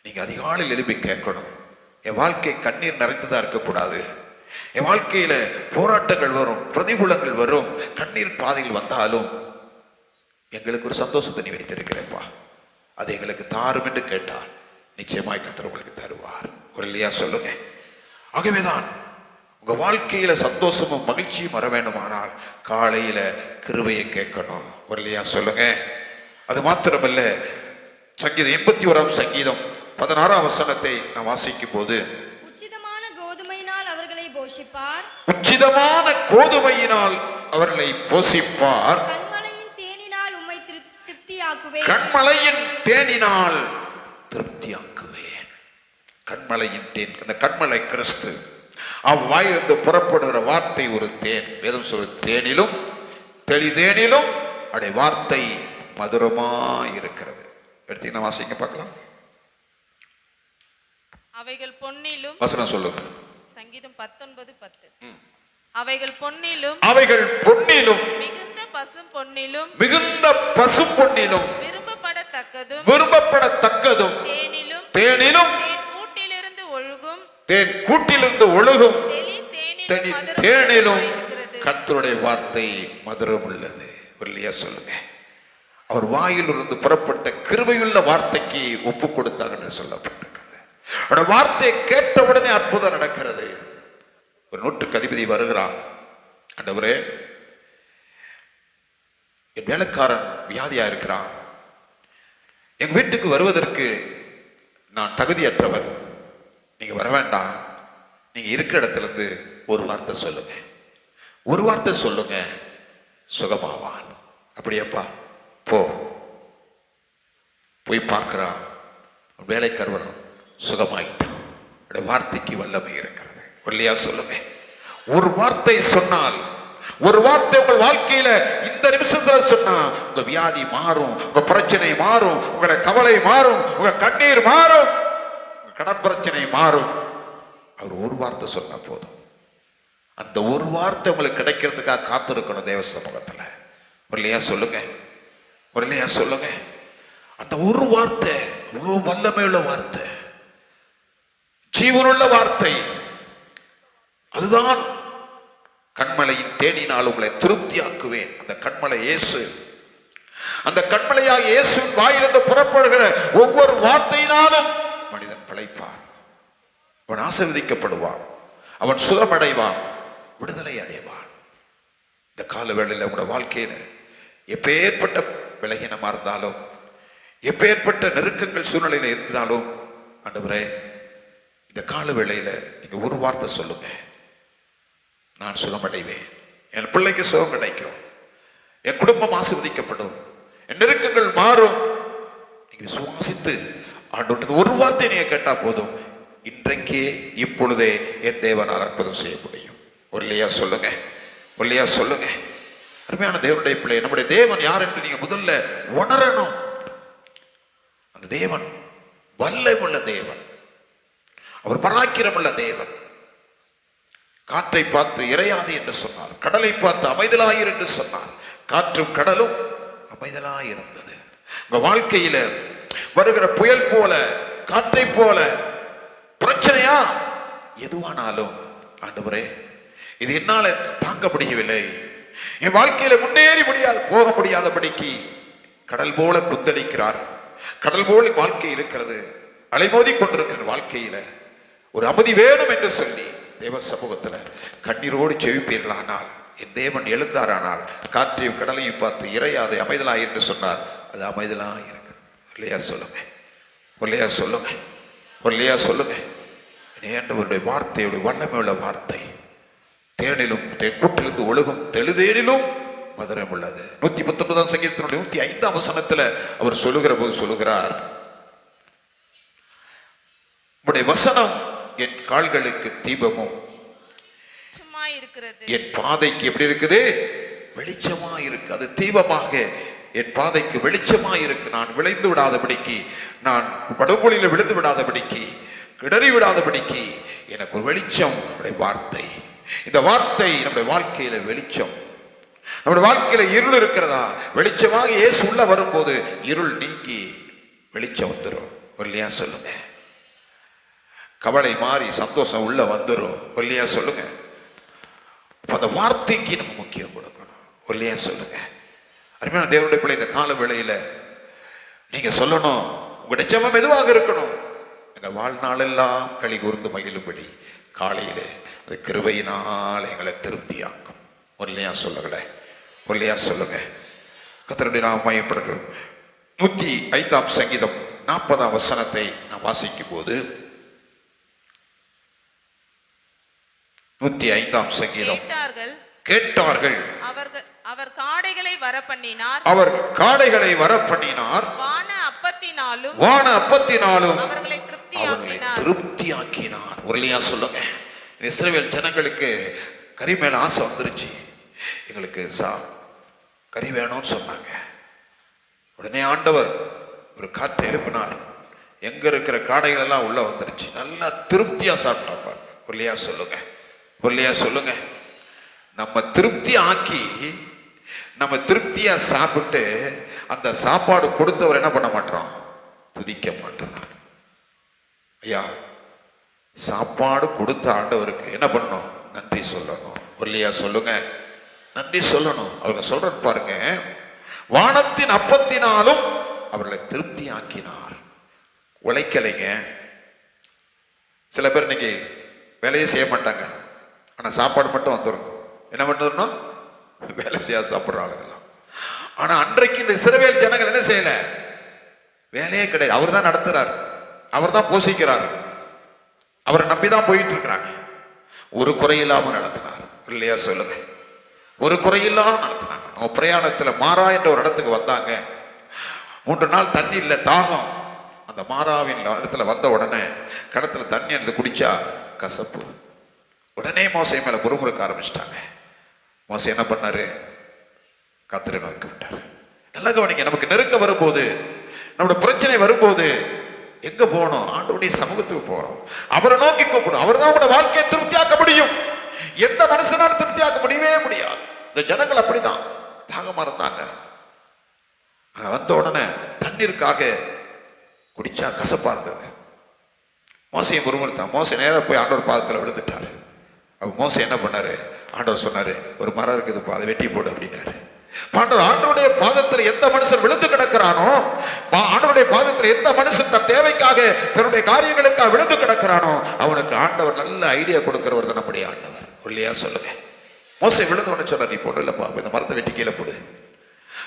நீங்க அதிகாலையில் எழுப்பி கேட்கணும், என் வாழ்க்கை கண்ணீர் நிறைந்ததா இருக்கக்கூடாது. என் வாழ்க்கையில போராட்டங்கள் வரும், பிரதிகூலங்கள் வரும், கண்ணீர் பாதையில் வந்தாலும் எங்களுக்கு ஒரு சந்தோஷத்தை நீ வைத்திருக்கிறேப்பா, அது எங்களுக்கு தாரும் என்று கேட்டால் நிச்சயமாய் கர்த்தர் உங்களுக்கு தருவார். ஒரு இல்லையா? சொல்லுங்க. ஆகவேதான் உங்க வாழ்க்கையில சந்தோஷமும் மகிழ்ச்சியும் வர வேண்டுமானால் காலையில கிருபையை கேட்கணும். ஒரு இல்லையா? சொல்லுங்க. அது மாத்திரமல்ல, சங்கீதம் 81ஆம் சங்கீதம் 16ஆம் வசனத்தை நான் வாசிக்கும் போது, உச்சிதமான கோதுமையினால் அவர்களை போஷிப்பார், உச்சிதமான கோதுமையினால் அவர்களை போஷிப்பார், கண்மலையின் தேனினால் உம்மை திருப்தியாக்குவேன், கண்மலையின் தேனினால் திருப்தியாக்குவேன். கண்மலையின் தேன், அந்த கண்மலை கிறிஸ்து. அவ்வாயிலிருந்து புறப்படுகிற வார்த்தை ஒரு தேன். வேதம் சொல்ல, தேனிலும் தெளிதேனிலும் அடைய வார்த்தை மதுரமா இருக்கிறது. எடுத்தீங்கன்னா வாசிங்க பார்க்கலாம். அவைகள் பொன்னிலும், வசனம் சொல்லுங்க. சங்கீதம் 19:10, அவைகள் பொன்னிலும் மிகுந்த பசும் பொன்னிலும் விரும்பப்படத்தக்கதும் தேனிலும் தேன் கூட்டிலிருந்து ஒழுகும் தேனிலும் கர்த்தருடைய வார்த்தை மதுரம் உள்ளது. இல்லையா? சொல்லுங்க. அவர் வாயிலிருந்து புறப்பட்ட கிருபையுள்ள வார்த்தைக்கு ஒப்பு கொடுத்தாங்கன்னு சொல்லப்பட்டிருக்கிறது. அவருடைய வார்த்தையை கேட்டவுடனே அற்புதம் நடக்கிறது. ஒரு நூற்றுக்கு அதிபதி வருகிறான், ஆண்டவரே என் வேலைக்காரன் வியாதியா இருக்கிறான், எங்க வீட்டுக்கு வருவதற்கு நான் தகுதியற்றவன், நீங்க வர வேண்டாம், நீங்க இருக்கிற இடத்துல இருந்து ஒரு வார்த்தை சொல்லுங்க, ஒரு வார்த்தை சொல்லுங்க, சுகமாவான். அப்படியாப்பா, போய் பார்க்கிறான், வேலைக்காரன் சுகமாயிட்டான். வார்த்தைக்கு வல்லமை இருக்கிறது. இல்லையா? சொல்லுங்க. ஒரு வார்த்தை சொன்னால், ஒரு வார்த்தை உங்கள் வாழ்க்கையில இந்த நிமிஷத்துல சொன்னா உங்க வியாதி மாறும், உங்க பிரச்சனை மாறும், உங்களை கவலை மாறும், உங்க கண்ணீர் மாறும், உங்க கடன் பிரச்சனை மாறும். அவர் ஒரு வார்த்தை சொன்னா போதும். அந்த ஒரு வார்த்தை உங்களுக்கு கிடைக்கிறதுக்காக காத்திருக்கணும் தேவ சமூகத்துல. இல்லையா? சொல்லுங்க. இல்லையா? சொல்லுங்க. அந்த ஒரு வார்த்தை அவ்வளவு வல்லமையுள்ள வார்த்தை, ஜீவனுள்ள வார்த்தை. அதுதான் கண்மலையின் தேனினால் உங்களை திருப்தியாக்குவேன். அந்த கண்மலை இயேசு. அந்த கண்மலையாக இயேசுவின் வாயிலிருந்து புறப்படுகிற ஒவ்வொரு வார்த்தையினாலும் மனிதன் பிழைப்பான், அவன் ஆசீர்வதிக்கப்படுவான், அவன் சுகமடைவான், விடுதலை அடைவான். இந்த கால வேளையில உங்களோட வாழ்க்கையில எப்பேற்பட்ட விலகினமா இருந்தாலும், எப்பேற்பட்ட நெருக்கங்கள் சூழ்நிலையில இருந்தாலும், ஆண்டவரே இந்த கால வேளையில நீங்க ஒரு வார்த்தை சொல்லுங்க, நான் சுகமடைவேன், என் பிள்ளைக்கு சுகம் கிடைக்கும், என் குடும்பம் ஆசீர்வதிக்கப்படும், என் நெருக்கங்கள் மாறும். நீங்க விசுவாசித்து ஆண்டவரது ஒரு வார்த்தை நீங்க கேட்டா போதும், இன்றைக்கே இப்பொழுதே என் தேவனால் அற்புதம் செய்ய முடியும். இல்லையா? சொல்லுங்க. இல்லையா? சொல்லுங்க. அருமையான தேவனுடைய பிள்ளை, நம்முடைய தேவன் யார் என்று நீங்க முதல்ல உணரணும். அந்த தேவன் வல்லமுள்ள தேவன், அவர் பராக்கிரமுள்ள தேவன். காற்றை பார்த்து இறையாது என்று சொன்னார், கடலை பார்த்து அமைதலாயிரு என்று சொன்னார். காற்றும் கடலும் அமைதலாயிருந்தது. உங்க வாழ்க்கையில வருகிற புயல் போல, காற்றை போல பிரச்சனையா எதுவானாலும், ஆண்டவரே இது என்னால தாங்க முடியவில்லை, என் வாழ்க்கையில முன்னேறி போக முடியாதபடிக்கு கடல் போல குந்தளிக்கிறார், கடல் போல வாழ்க்கை இருக்கிறது, அலைமோதி கொண்டிருக்கிற வாழ்க்கையில ஒரு அமைதி வேணும் என்று சொல்லி தேவ சமூகத்துல கண்ணீரோடு செவிப்பீர்களானால், என் தேவன் எழுந்தாரானால் காற்றையும் கடலையும் பார்த்து இறையாதை அமைதலாய் என்று சொன்னார். அது அமைதலாய் இருக்கு. இல்லையா சொல்லுங்க, இல்லையா சொல்லுங்க, இல்லையா சொல்லுங்க. ஆண்டவருடைய வார்த்தையுடைய வல்லமையுள்ள வார்த்தை தேனிலும் கூட்டிலிருந்து ஒழுகும் தெளிதேனிலும் மதுரம் உள்ளது. 119 சங்கீதத்தினுடைய 105 வசனத்துல அவர் சொல்லுகிற போது சொல்லுகிறார், உம்முடைய வசனம் என் கால்களுக்கு தீபமும் என் பாதைக்கு எப்படி இருக்குது, வெளிச்சமா இருக்கு. அது தீபமாக என் பாதைக்கு வெளிச்சமா இருக்கு. நான் விளைந்து விடாதபடிக்கு, நான் படுகொலியில விழுந்து விடாதபடிக்கு, கிடறி விடாதபடிக்கு எனக்கு ஒரு வெளிச்சம் நம்முடைய வார்த்தை. இந்த வார்த்தை நம்முடைய வாழ்க்கையில வெளிச்சம். நம்முடைய வாழ்க்கையில இருள் இருக்கிறதா, வெளிச்சமாக இயேசு உள்ள வரும்போது இருள் நீங்கி வெளிச்சம் வந்துடும். இல்லையா சொல்லுங்க. கவலை மாறி சந்தோஷம் உள்ள வந்துடும். இல்லையா சொல்லுங்க. அந்த வார்த்தைக்கு நம்ம முக்கியம் கொடுக்கணும். இல்லையா சொல்லுங்க. அருமையான தேவனுடைய பிள்ளை, இந்த கால வேளையில நீங்க சொல்லணும், உங்களுடைய ஜெபம் எதுவாக இருக்கணும், எங்க வாழ்நாள் எல்லாம் களி கூர்ந்து மகிழும்படி காலையிலே அது கிருபையினால் எங்களை திருப்தியாக்கும். இல்லையா சொல்லுங்கள, இல்லையா சொல்லுங்க. கர்த்தருடைய நாமம் மகிமைப்படட்டும். 105 சங்கீதம் 40 வசனத்தை நான் வாசிக்கும் போது, 105 சங்கீதம், கேட்டார்கள் அவர் காடைகளை வரப்பண்ணினார், அவர் காடைகளை வரப்பண்ணினார், வான அப்பத்தினாலும் அவர்களை திருப்தியாக்கினார். இல்லையா சொல்லுங்க. இஸ்ரவேல் ஜனங்களுக்கு கறி மேல ஆசை வந்துருச்சு. எங்களுக்கு கறி வேணும்னு சொன்னாங்க. உடனே ஆண்டவர் ஒரு காற்றை எழுப்பினார். எங்க இருக்கிற காடைகள் எல்லாம் உள்ள வந்துருச்சு. நல்லா திருப்தியா சாப்பிட்டாங்க. இல்லையா சொல்லுங்க, இல்லையா சொல்லுங்க. நம்ம திருப்தி ஆக்கி, நம்ம திருப்தியா சாப்பிட்டு அந்த சாப்பாடு கொடுத்தவர் என்ன பண்ண மாட்டோம், துதிக்க மாட்டோம். ஐயா, சாப்பாடு கொடுத்த ஆண்டவருக்கு என்ன பண்ணணும், நன்றி சொல்லணும். இல்லையா சொல்லுங்க, நன்றி சொல்லணும். அவங்க சொல்ற பாருங்க, வானத்தின் அப்பத்தினாலும் அவர்களை திருப்தி ஆக்கினார். உழைக்கலைங்க. சில பேர் இன்னைக்கு வேலையே செய்ய மாட்டாங்க, ஆனா சாப்பாடு மட்டும் வந்துடணும். என்ன பண்ணணும், வேலை செய்ய சாப்பிட்ற ஆளுங்கெல்லாம். ஆனா அன்றைக்கு இந்த இஸ்ரவேல் ஜனங்கள் என்ன செய்யல, வேலையே கிடையாது. அவர் தான் நடத்துறாரு, அவர் தான் போஷிக்கிறார், அவரை நம்பிதான் போயிட்டு இருக்கிறாங்க. ஒரு குறையில்லாம நடத்தினார். இல்லையா சொல்லுங்க, ஒரு குறையில்லாம நடத்தினாங்க. அவங்க பிரயாணத்துல மாறா என்ற ஒரு இடத்துக்கு வந்தாங்க. 3 நாள் தண்ணி இல்லை, தாகம். அந்த மாறாவின் இடத்துல வந்த உடனே கிணத்துல தண்ணி எடுத்து குடிச்சா கசப்பு. உடனே மோசை மேல முறுமுறுக்க ஆரம்பிச்சிட்டாங்க. மோசை என்ன பண்ணாரு, கர்த்தரை நோக்கி விட்டார். நல்ல கவனிங்க, நமக்கு நெருக்க வரும்போது, நம்முடைய பிரச்சனை வரும்போது எங்க போகணும், ஆண்டவருடைய சமூகத்துக்கு போறோம். அவரை நோக்கி கூப்பிடும். அவர் தான் நம்முடைய வாழ்க்கையை திருப்தியாக்க முடியும். எந்த மனுஷனாலும் திருப்தியாக்க முடியவே முடியாது. இந்த ஜனங்கள் அப்படிதான் தாகமா இருந்தாங்க. வந்த உடனே தண்ணீருக்காக குடிச்சா கசப்பா இருந்தது. மோசையை முறுமுறுத்தான். மோசை நேரம் போய் ஆண்டவர் பாதத்தில் விழுந்துட்டாரு. அப்ப மோசை என்ன பண்ணாரு, ஆண்டவர் சொன்னாரு, ஒரு மரம் இருக்குது, அதை வெட்டி போடு அப்படின்னாரு. ஆண்டவருடைய பாதத்தில் எந்த மனுஷன் விழுந்து கிடக்கிறானோ, ஆண்டவருடைய பாதத்தில் எந்த மனுஷன் தன் தேவைக்காக, தன்னுடைய காரியங்களுக்காக விழுந்து கிடக்கிறானோ, அவனுக்கு ஆண்டவர் நல்ல ஐடியா கொடுக்கிறவர் தான் நம்முடைய ஆண்டவர். இல்லையா சொல்லுங்க. மோசை விழுந்தவனு சொன்னார், நீ போடு இல்லப்பா, இந்த மரத்தை வெட்டி கீழே போடு.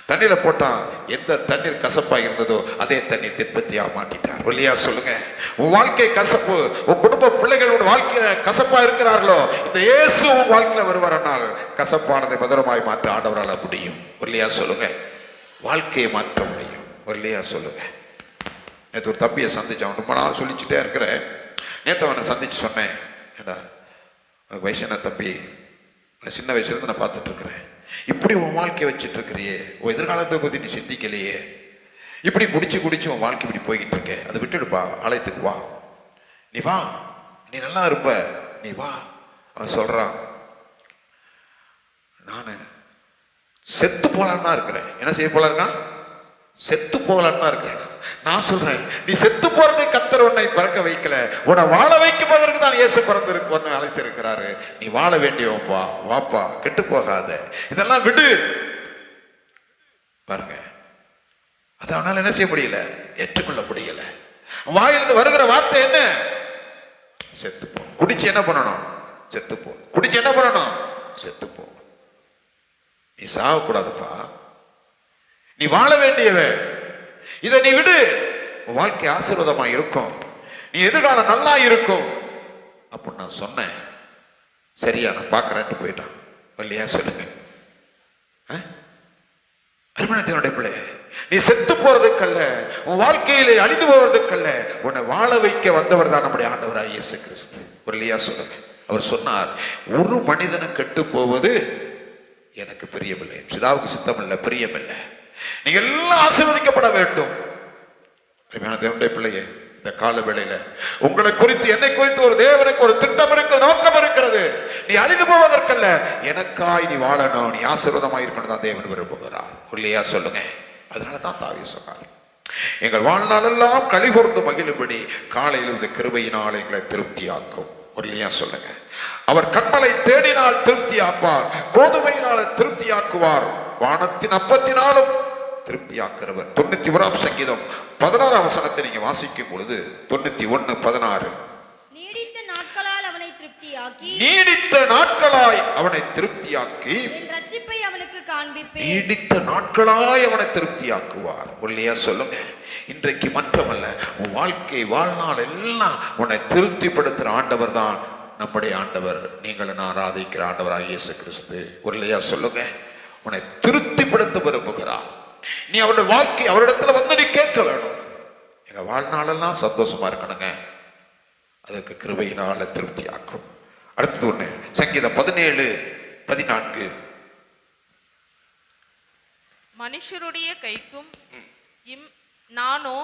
தண்ணியில போட்டான். எந்த தண்ணீர் கசப்பா இருந்ததோ அதே தண்ணீர் திருப்தியா மாட்டிட்டார். இல்லையா சொல்லுங்க. உன் வாழ்க்கை கசப்பு, உன் குடும்ப பிள்ளைகளோட வாழ்க்கையில கசப்பா இருக்கிறார்களோ, இந்த இயேசு உன் வாழ்க்கையில வருவாரனால் கசப்பானதை மதுரமாய் மாற்ற ஆண்டவரால் முடியும். இல்லையா சொல்லுங்க. வாழ்க்கையை மாற்ற முடியும். இல்லையா சொல்லுங்க. நேற்று ஒரு தம்பியை சந்திச்சு, அவன் ரொம்ப நாள் சொல்லிச்சுட்டே இருக்கிறேன். நேற்று அவனை சந்திச்சு சொன்னேன், ஏண்டா உனக்கு வயசு என்ன தம்பி, சின்ன வயசுலேருந்து நான் பார்த்துட்டு இருக்கிறேன், இப்படி உன் வாழ்க்கையை வச்சுட்டு இருக்கிறியே, உன் எதிர்காலத்தை பற்றி நீ சிந்திக்கலையே, இப்படி குடிச்சு உன் வாழ்க்கை இப்படி போய்கிட்டு இருக்க, அதை விட்டுடுப்பா, ஆலயத்துக்கு வா, நீ வா, நீ நல்லா இருப்ப, நீ வா. அவன் சொல்றான், நான் செத்து போகலான்னு தான் இருக்கிறேன். என்ன செய்ய போல இருக்கான்? செத்து போகலான்னு தான் இருக்கிறேன். நான் சொல்றேன், நீ செத்து போறதை கர்த்தர் உன்னை பிறக்க வைக்கல, உன்னை வாழ வைக்குவதற்கு தான் இயேசு பிறந்திருக்கு, உன்னை அழைத்திருக்கிறாரு. நீ வாழ வேண்டியவப்பா, வாப்பா, கெட்டு போகாத, இதெல்லாம் விடு. பாருங்க, அது அவனால என்ன செய்ய முடியல, ஏற்றுக்கொள்ள முடியல. வாயிலிருந்து வருகிற வார்த்தை என்ன? செத்து போ. குடிச்சு என்ன பண்ணணும்? செத்து போ. குடிச்சு என்ன பண்ணணும்? செத்து போ. நீ சாகக்கூடாதுப்பா, நீ வாழ வேண்டியவன். இதை நீ விடு, உன் வாழ்க்கை ஆசீர்வாதமா இருக்கும், நீ எதிர்காலம் நல்லா இருக்கும் அப்படின்னு நான் சொன்னேன். சரியா, நான் பார்க்கறேன்ட்டு போயிட்டான். இல்லையா சொல்லுங்க. அருமையானவனுடைய பிள்ளை, நீ செத்து போறதுக்கல்ல, உன் வாழ்க்கையிலே அழிந்து போவதற்கல்ல, உன்னை வாழ வைக்க வந்தவர் தான் நம்முடைய ஆண்டவராய் இயேசு கிறிஸ்து. ஒரு இல்லையா சொல்லுங்க. அவர் சொன்னார், ஒரு மனிதனை கெட்டு போவது எனக்கு பிரியமில்லை, பிதாவுக்கு சித்தமில்லை, பிரியமில்லை. நீங்க எல்லாம் ஆசீர்வதிக்கப்பட வேண்டும். தேவனுடைய பிள்ளையே, இந்த கால வேளையில உங்களை குறித்து, என்னை குறித்து ஒரு தேவனுக்கு ஒரு திட்டம் இருக்கு, நோக்கம் இருக்கிறது. நீ அழிந்து போவதற்கல்ல, எனக்காய் நீ வாழணும், நீ ஆசீர்வாதமாக இருக்கணும் தான் தேவன் விரும்புகிறார். இல்லையா சொல்லுங்க. அதனால தான் தாவீது சொன்னார், எங்கள் வாழ்நாளெல்லாம் களிகூர்ந்து மகிழும்படி காலையில் இந்த கிருபையினால் எங்களை திருப்தியாக்கும். இல்லையா சொல்லுங்க. அவர் கண்மலை தேடினால் திருப்தியாப்பார், கோதுமையினால திருப்தியாக்குவார், வானத்தின் அப்பத்தினாலும் திருப்தியாக்குறவர். 91 சங்கீதம் 16 வசனத்தை நீங்க வாசிக்கும் பொழுது 91:16, நீடித்த நாட்களால் அவனை திருப்தியாக்கி, நீடித்த நாட்களாய் அவனை திருப்தியாக்கி என் ரட்சிப்பை அவனுக்கு காண்பிப்பேன். நீடித்த நாட்களாய் அவனை திருப்தியாக்குவார். இல்லையா சொல்லுங்க. இன்றைக்கு மற்றமல்ல, உன் வாழ்க்கை வாழ்நாள் எல்லாம் உன்னை திருப்திப்படுத்துற ஆண்டவர் தான் நம்முடைய ஆண்டவர், நீங்கள் நான் ஆராதிக்கிற ஆண்டவராக இயேசு கிறிஸ்து. இல்லையா சொல்லுங்க. உன்னை திருப்திப்படுத்த விரும்புகிறார். நீ அவருடைய வாழ்க்கை அவரிடத்துல வந்து நீ கேட்க வேணும், எங்க வாழ்நாளெல்லாம் சந்தோஷமா இருக்கணுங்க, அதற்கு கிருபையினால திருப்தியாக்கும். அடுத்தது ஒண்ணு, சங்கீதம் 17:14, மனுஷருடைய கைக்கும் நானோ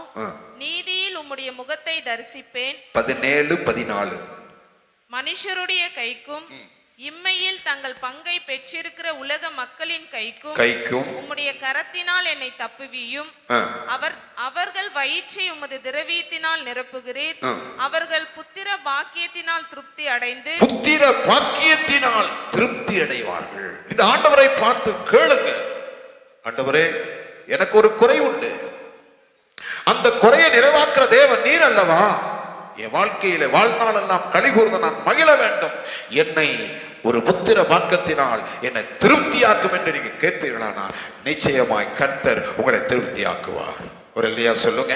நீதியில் உம்முடைய முகத்தை தரிசிப்பேன். 17:14, மனுஷருடைய கைக்கும் இம்மையில் தங்கள் பங்கை பெற்றிருக்கிற உலக மக்களின் கைக்கும் உம்முடைய கரத்தினால் என்னை தப்புவியும். அவர்கள் வயிற்றை உமது திரவியத்தினால் நிரப்புகிறீர். அவர்கள் புத்திர பாக்கியத்தினால் திருப்தி அடைந்து புத்திர பாக்கியத்தினால் திருப்தி அடைவார்கள். இந்த ஆண்டவரை பார்த்து கேளுங்க, ஆண்டவரே எனக்கு ஒரு குறை உண்டு, அந்த குறையை நிறைவாக்குற தேவன் நீர் அல்லவா? என் வாழ்க்கையில வாழ்நாளெல்லாம் களிகூர்ந்து நான் மகிழ வேண்டும், என்னை ஒரு புத்திர பாக்கியத்தினால் என்னை திருப்தியாக்கும் என்று நீங்க கேட்பீர்களானால் நிச்சயமாய் கர்த்தர் உங்களை திருப்தியாக்குவார். ஒரு இல்லையா சொல்லுங்க.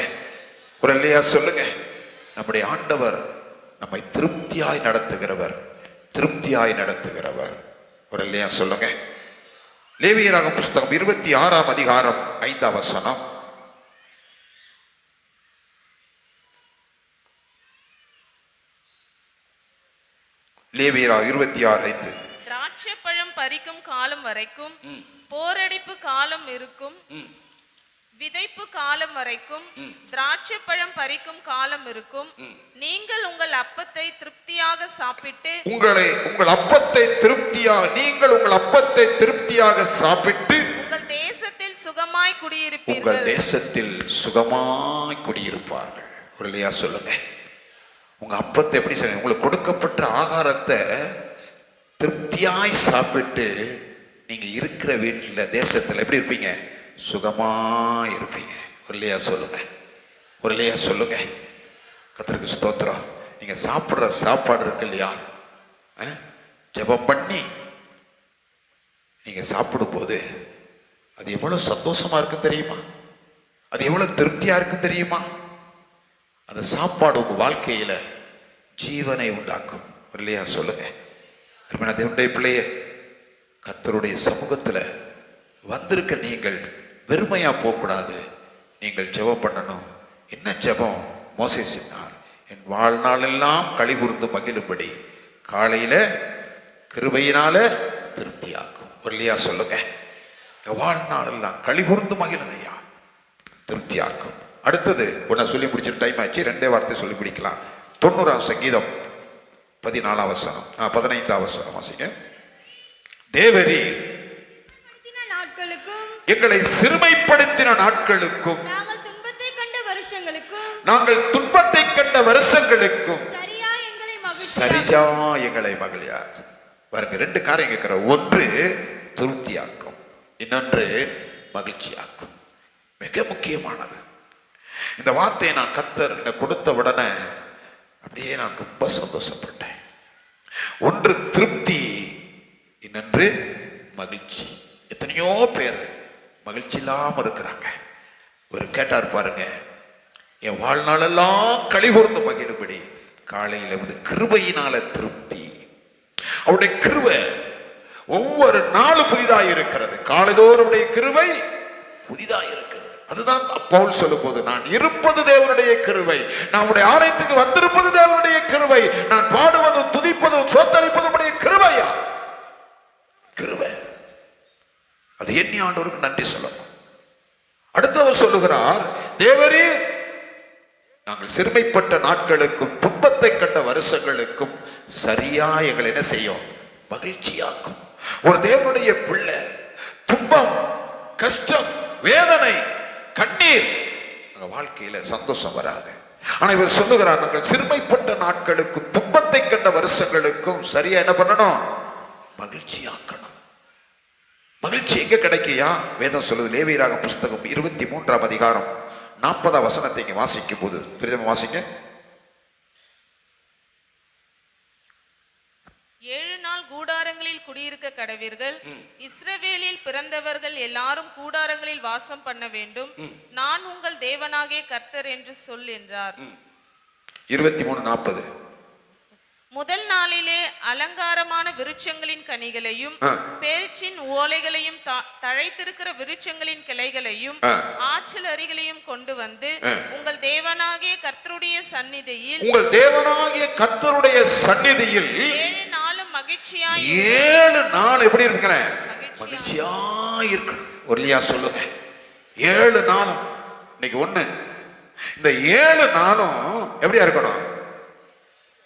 ஒரு இல்லையா சொல்லுங்க. நம்முடைய ஆண்டவர் நம்மை திருப்தியாய் நடத்துகிறவர், திருப்தியாய் நடத்துகிறவர். ஒரு இல்லையா சொல்லுங்க. லேவியராகமம் புஸ்தகம் 26ஆம் அதிகாரம் 5ஆம் வசனம். லேவியராகமம் 26:5. திராட்சைப்பழம் பறிக்கும் காலம் வரைக்கும், போரடிப்பு காலம் இருக்கும், விதைப்பு காலம் வரைக்கும் திராட்சைப்பழம் பறிக்கும் காலம் இருக்கும். நீங்கள் உங்கள் அப்பத்தை திருப்தியாக சாப்பிட்டு உங்கள் அப்பத்தை திருப்தியாக சாப்பிட்டு உங்கள் தேசத்தில் சுகமாய் குடியிருப்பீர்கள். உங்கள் தேசத்தில் சுகமாய் குடியிருப்பார்கள். ஒரு இல்லையா சொல்லுங்க. உங்க அப்பத்தை எப்படி செய்ய, உங்களுக்கு கொடுக்கப்பட்ட ஆகாரத்தை திருப்தியாய் சாப்பிட்டு நீங்க இருக்கிற வீட்டில் தேசத்தில் எப்படி இருப்பீங்க? சுகமா இருப்பீங்க. ஒரு இல்லையா சொல்லுங்க. ஒரு இல்லையா சொல்லுங்க. கர்த்தருக்கு ஸ்தோத்திரம். நீங்க சாப்பிட்ற சாப்பாடு இருக்கு இல்லையா, ஜெபம் பண்ணி நீங்க சாப்பிடும் போது அது எவ்வளவு சந்தோஷமா இருக்கு தெரியுமா? அது எவ்வளவு திருப்தியா இருக்கு தெரியுமா? அந்த சாப்பாடு உங்க வாழ்க்கையில ஜீவனை உண்டாக்கும். இல்லையா சொல்லுங்க. தேவனுடைய பிள்ளையே, கர்த்தருடைய சமூகத்துல வந்திருக்க நீங்கள் வெறுமையா போகக்கூடாது. நீங்கள் ஜெபம் பண்ணணும். என்ன ஜெபம்? மோசே சொன்னார், என் வாழ்நாளெல்லாம் களிகூர்ந்து மகிழும்படி காலையில கிருபையினால திருப்தியாக்கும். இல்லையா சொல்லுங்க. வாழ்நாள் எல்லாம் களிகூர்ந்து மகிழுதையா, திருப்தியாக்கும். அடுத்தது உன்னை சொல்லி முடிச்சிட்டு டைம் ஆச்சு, 2 வார்த்தை சொல்லி பிடிக்கலாம். 90ஆம் சங்கீதம் 14ஆம் வசனம் 15ஆம் வசனம் வாசிங்க. தேவரீர் நாட்களுக்கும் எங்களை சிறுமைப்படுத்தின நாட்களுக்கும் நாங்கள் துன்பத்தை கண்ட வருஷங்களுக்கும் சரியா எங்களை மகிழ்ச்சியா பாருங்க. 2 காரியம் கேட்கிற. ஒன்று திருப்தியாக்கும், இன்னொன்று மகிழ்ச்சியாக்கும். மிக முக்கியமானது. இந்த வார்த்தையை நான் கர்த்தர் எனக்கு கொடுத்த உடனே அப்படியே நான் ரொம்ப சந்தோஷப்பட்டேன். ஒன்று திருப்தி, இன்னொன்று மகிழ்ச்சி. எத்தனையோ பேர் மகிழ்ச்சி இல்லாம இருக்கிறாங்க. ஒரு கேட்டார் பாருங்க, என் வாழ்நாளெல்லாம் களிகூர்ந்து மகிழும்படி காலையில் வந்து கிருபையினால திருப்தி. அவருடைய கிருபை ஒவ்வொரு நாளும் புதிதாக இருக்கிறது. காலைதோறுடைய கிருபை புதிதாக இருக்கிறது. அதுதான் பவுல் சொல்லும் போது, நான் இருப்பது தேவனுடைய கிருபை, நான் உடைய ஆலயத்துக்கு வந்திருப்பது தேவனுடைய கிருபை, நான் பாடுவதும் துதிப்பதும் சோத்தரிப்பதும் உடைய கிருபையா, கிருபை. அது எண்ணி ஆண்டவருக்கு நன்றி சொல்லணும். அடுத்தவர் சொல்லுகிறார், தேவரீர் நாங்கள் சிறுமைப்பட்ட நாட்களுக்கும் துன்பத்தை கண்ட வருஷங்களுக்கும் சரியா எங்களை என்ன செய்யும், மகிழ்ச்சியாக்கும். ஒரு தேவனுடைய பிள்ளை துன்பம், கஷ்டம், வேதனை, கண்ணீர் வாழ்க்கையில சந்தோஷம் வராது. ஆனா இவர் சொல்லுகிறார், நாங்கள் சிறுமைப்பட்ட நாட்களுக்கும் துன்பத்தை கண்ட வருஷங்களுக்கும் சரியா என்ன பண்ணணும், மகிழ்ச்சியாக்கணும். மகிழ்ச்சி எங்க கிடைக்கியா? வேதம் சொல்லுது. லேவியராக புஸ்தகம் 23ஆம் அதிகாரம் 40ஆம் வசனத்தை இங்க வாசிக்கும் போது, திரும்ப வாசிங்க. 7 நாள் கூடாரங்களில் குடியிருக்க கடவீர்கள். இஸ்ரவேலில் பிறந்தவர்கள் எல்லாரும் கூடாரங்களில் வாசம் பண்ண வேண்டும். நான் உங்கள் தேவனாகிய கர்த்தர் என்று சொல் என்றார். 23:40. முதல் நாளிலே அலங்காரமான விருட்சங்களின் கனிகளையும் பேரிச்சின் ஓலைகளையும் தழைத்திருக்கிற விருட்சங்களின் கிளைகளையும் ஆற்றல் அரிகளையும் கொண்டு வந்து உங்கள் தேவனாகிய கர்த்தருடைய சந்நிதியில் 7 நாளும் மகிழ்ச்சியாய் 7 நாள் எப்படி இருப்பீங்களே, மகிழ்ச்சியா இருக்கணும். ஒல்லியா சொல்லுங்க. 7 நாளும். இன்னைக்கு 1. இந்த 7 நாளும் எப்படியா இருக்கணும்?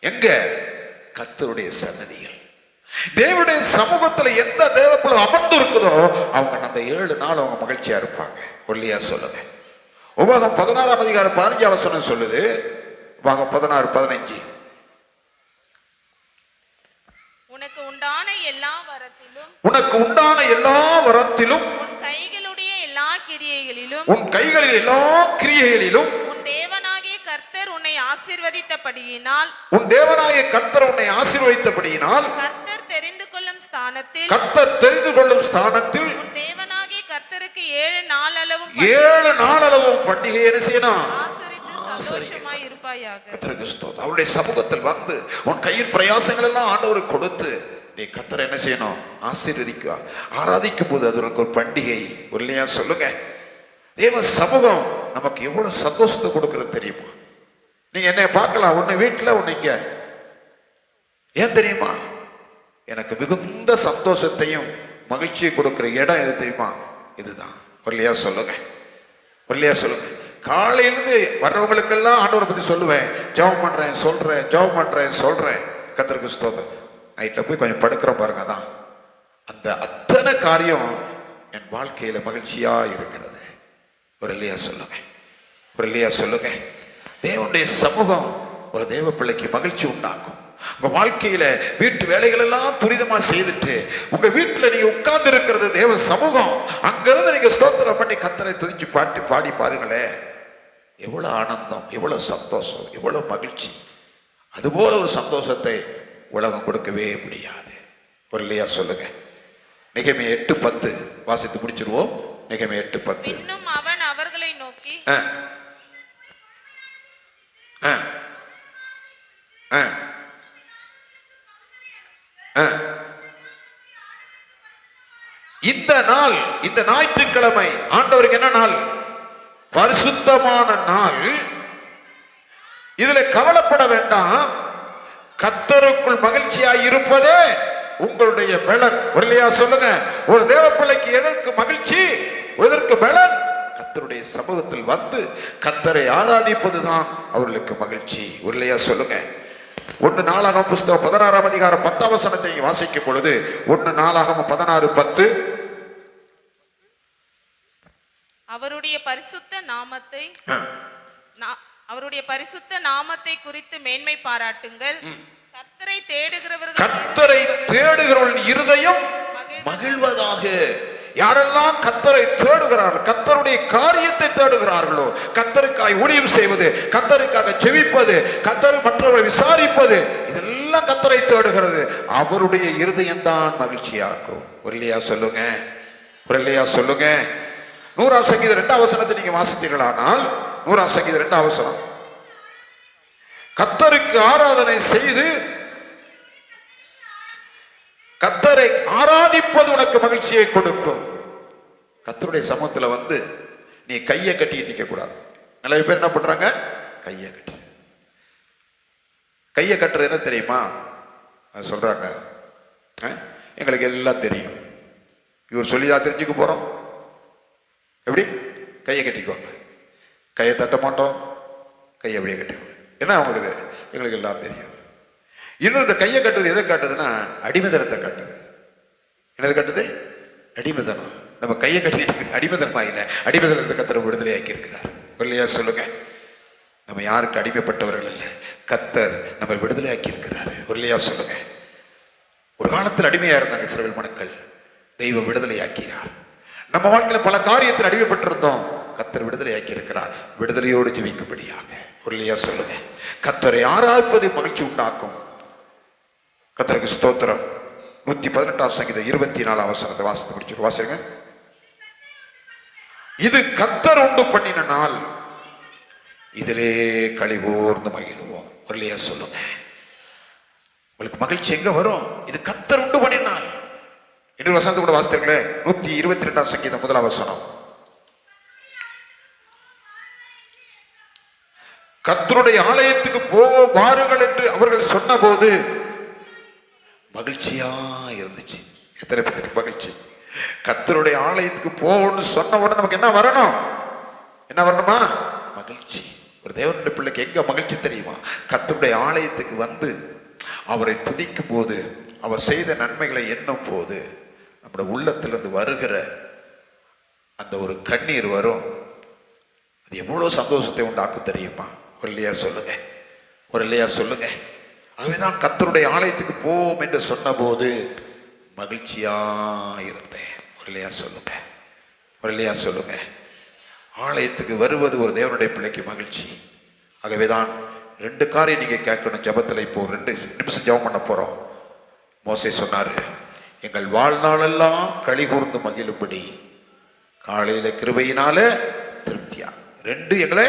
எங்க? கர்த்தருடைய சன்னதியில், தேவனுடைய சமூகத்துல எந்த தேவக்குள்ள அமர்ந்து இருக்குதோ அவங்க அந்த 7 நாள் அவங்க மகிழ்ச்சியா இருப்பாங்க. ஒல்லியா சொல்லுங்க. உபாகம் 16ஆம் அதிகாரம் 15ஆம் வசனம் சொல்லுது. உபாகம் 16:15. உனக்கு உண்டான எல்லா வரத்திலும் உன் கைகளுடைய எல்லா கிரியைகளிலும் உன் தேவனாகிய கர்த்தர் உன்னை ஆசீர்வதித்தபடியினால் கர்த்தர் தெரிந்து கொள்ளும் ஸ்தானத்தில் உன் தேவனாகிய கர்த்தருக்கு 7 நாளளவும் பண்டிகை என்ன செய்யணும், ஆசரித்து சந்தோஷமாய் இருப்பாயாக. அவருடைய சமூகத்தில் வந்து உன் கையின் பிரயாசங்கள் எல்லாம் ஆண்டவருக்கு கொடுத்து நீ கர்த்தரை என்ன செய்யணும், ஆசீர்வதிக்க ஆராதிக்கும் போது அது உனக்கு ஒரு பண்டிகை. இல்லையா சொல்லுங்க. தேவ சமூகம் நமக்கு எவ்வளவு சந்தோஷத்தை கொடுக்கிறது தெரியுமா? நீங்க என்னை பார்க்கலாம், ஒன்னு வீட்டுல ஒன்னு இங்க. ஏன் தெரியுமா? எனக்கு மிகுந்த சந்தோஷத்தையும் மகிழ்ச்சியை கொடுக்கிற இடம் எது தெரியுமா? இதுதான். இல்லையா சொல்லுங்க. இல்லையா சொல்லுங்க. காலையிலிருந்து வர்றவங்களுக்கெல்லாம் ஆண்டவரை பத்தி சொல்லுவேன், ஜெபம் பண்றேன் சொல்றேன். கர்த்தருக்கு ஸ்தோத்திரம். நைட்ல போய் கொஞ்சம் படுக்கிற பாருங்க. தான் அந்த அத்தனை காரியம் என் வாழ்க்கையில மகிழ்ச்சியா இருக்கிறது. ஒரு இல்லையா சொல்லுங்க. தேவனுடைய சமூகம் ஒரு தேவ பிள்ளைக்கு மகிழ்ச்சி உண்டாக்கும். உங்க வாழ்க்கையில வீட்டு வேலைகள் எல்லாம் துரிதமா செய்துட்டு உங்க வீட்டுல நீங்க உட்கார்ந்து இருக்கிறது தேவ சமூகம். அங்கிருந்து நீங்க ஸ்தோத்திரம் பண்ணி கர்த்தரை துதிச்சு பாடி பாருங்களேன், எவ்வளவு ஆனந்தம், எவ்வளவு சந்தோஷம், எவ்வளவு மகிழ்ச்சி. அதுபோல ஒரு சந்தோஷத்தை உலகம் கொடுக்கவே முடியாது. ஒரு இல்லையா சொல்லுங்க. நெகேமியா 8:10 வாசித்து முடிச்சிருவோம். நெகேமியா 8:10. இன்னும் அவன் அவர்களை நோக்கி இந்த நாள், இந்த ஞாயிற்றுக்கிழமை ஆண்டவருக்கு என்ன நாள்? பரிசுத்தமான நாள். இதுல கவலைப்பட வேண்டாம். கர்த்தருக்குள் மகிழ்ச்சியாய் இருப்பதே உங்களுடைய பலன். இல்லையா சொல்லுங்க. ஒரு தேவ பிள்ளைக்கு எதற்கு மகிழ்ச்சி, எதற்கு பலன்? கர்த்தருடைய சமூகத்தில் வந்து கர்த்தரை ஆராதிப்பதுதான் அவர்களுக்கு மகிழ்ச்சி. இல்லையா சொல்லுங்க. 1 நாளாகமம் புஸ்தகம் 16ஆம் அதிகாரம் 10ஆம் வசனத்தை வாசிக்கும் பொழுது 1 நாளாகமம் 16:10 அவருடைய பரிசுத்த நாமத்தை குறித்து மேன்மை பாராட்டுங்கள். கர்த்தரை தேடுகிறவர்கள் இருதயம் மகிழ்வதாக. யாரெல்லாம் கர்த்தரை தேடுகிறார்கள், கர்த்தருடைய காரியத்தை தேடுகிறார்களோ, கர்த்தருக்காய் ஊழியம் செய்வது, கர்த்தருக்காக செவிப்பது, கர்த்தர் மற்றவர்களை விசாரிப்பது, இதெல்லாம் கர்த்தரை தேடுகிறது. அவருடைய இருதயம் தான் மகிழ்ச்சியாக்கும். இல்லையா சொல்லுங்க. இல்லையா சொல்லுங்க. 100ஆம் சங்கீதம் 2ஆம் வசனத்தை நீங்க வாசித்தீர்களானால் 100ஆம் சங்கீதம் 2ஆம் வசனம், கர்த்தருக்கு ஆராதனை செய்து கர்த்தரை ஆராதிப்பது உனக்கு மகிழ்ச்சியை கொடுக்கும். கர்த்தருடைய சமூகத்தில் வந்து நீ கையை கட்டி நிற்க கூடாது. நிறைய பேர் என்ன பண்றாங்க, கையை கட்டி. கையை கட்டுறது என்ன தெரியுமா சொல்றாங்க, எங்களுக்கு எல்லாம் தெரியும், இவர் சொல்லிதான் தெரிஞ்சுக்க போறோம். எப்படி கையை கட்டிக்குவாங்க, கையை தட்ட மாட்டோம், கையை அப்படியே கட்டிக்குவோம். என்ன அவங்களுக்கு எங்களுக்கு எல்லாம் தெரியும். இன்னும் இந்த கையை கட்டுறது எதை காட்டுதுன்னா அடிமைத்தனத்தை காட்டுது. என்னது காட்டுது? அடிமைத்தனம். நம்ம கையை கட்டிட்டு அடிமைத்தனமா இல்லை, அடிமைத்தனத்தை கர்த்தர் விடுதலை ஆக்கி இருக்கிறார். இல்லையா சொல்லுங்க. நம்ம யாருக்கு அடிமைப்பட்டவர்கள் இல்லை, கர்த்தர் நம்ம விடுதலை ஆக்கி இருக்கிறார். இல்லையா சொல்லுங்க. ஒரு காலத்தில் அடிமையா இருந்தாங்க இஸ்ரவேல் மக்கள், தெய்வ விடுதலை ஆக்கினார். நம்ம வாழ்க்கையில் பல காரியத்தில் அடிமைப்பட்டிருந்தோம், கர்த்தர் விடுதலை ஆக்கி இருக்கிறார். விடுதலையோடு ஜெபிக்கும்படியாக. இல்லையா சொல்லுங்க. கர்த்தரை ஆராதிப்பது மகிழ்ச்சி உண்டாக்கும். கர்த்தருக்கு ஸ்தோத்திரம். 118ஆம் சங்கீதம் 24ஆம் வசனத்தை வாசித்து முடிச்சு வாசிங்க. இது கர்த்தர் உண்டு பண்ணின நாள், இதிலே களிகூர்ந்து மகிழ்வோம். இல்லையா சொல்லுங்க. உங்களுக்கு மகிழ்ச்சி எங்க வரும்? இது கர்த்தர் உண்டு பண்ணினாள். இன்னொரு வசனத்தை கூட வாசித்தீர்களே, 122ஆம் சங்கீதம் 1ஆம் வசனம், கர்த்தருடைய ஆலயத்துக்கு வாருங்கள் என்று அவர்கள் சொன்ன போது மகிழ்ச்சியா இருந்துச்சு. எத்தனை பேருக்கு மகிழ்ச்சி? கர்த்தருடைய ஆலயத்துக்கு போகணும்னு சொன்ன உடனே நமக்கு என்ன வரணும்? என்ன வரணுமா? மகிழ்ச்சி. ஒரு தேவனுடைய பிள்ளைக்கு எங்க மகிழ்ச்சி தெரியுமா? கர்த்தருடைய ஆலயத்துக்கு வந்து அவரை துதிக்கும் போது, அவர் செய்த நன்மைகளை எண்ணும் போது நம்முடைய உள்ளத்திலிருந்து வருகிற அந்த ஒரு கண்ணீர் வரும். அது எவ்வளவு சந்தோஷத்தை உண்டாக்கும் தெரியுமா? ஒரு இல்லையா சொல்லுங்க. ஒரு இல்லையா சொல்லுங்க. ஆகவேதான் கர்த்தருடைய ஆலயத்துக்கு போவோம் என்று சொன்ன போது மகிழ்ச்சியா இருந்தேன். ஒரு இல்லையா சொல்லுங்க. ஒரு இல்லையா சொல்லுங்க. ஆலயத்துக்கு வருவது ஒரு தேவனுடைய பிள்ளைக்கு மகிழ்ச்சி. ஆகவேதான் 2 காரியம் நீங்க கேட்கணும் ஜெபத்தில். இப்போ 2 நிமிஷம் ஜெபம் பண்ண போறோம். மோசே சொன்னாரு, எங்கள் வாழ்நாளெல்லாம் களி கூர்ந்து மகிழும்படி காலையில கிருபையினால திருப்தியாகும். 2 எங்களை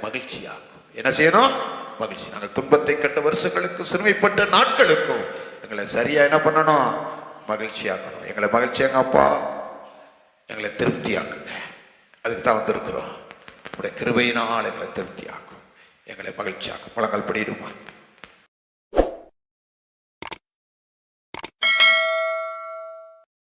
மகிழ்ச்சியாகும். என்ன செய்யணும்? மகிழ்ச்சி. நாங்கள் துன்பத்தை கண்ட வருஷங்களுக்கும் சிறுமைப்பட்ட நாட்களுக்கும் எங்களை சரியா என்ன பண்ணணும்? மகிழ்ச்சியாக்கணும். எங்களை மகிழ்ச்சியாங்கப்பா, எங்களை திருப்தியாக்குங்க. அதுக்கு தான் வந்திருக்கிறோம். உடைய கிருபையினால் எங்களை திருப்தியாக்கும், எங்களை மகிழ்ச்சியாக்கும். முழங்கால் படிடுமா?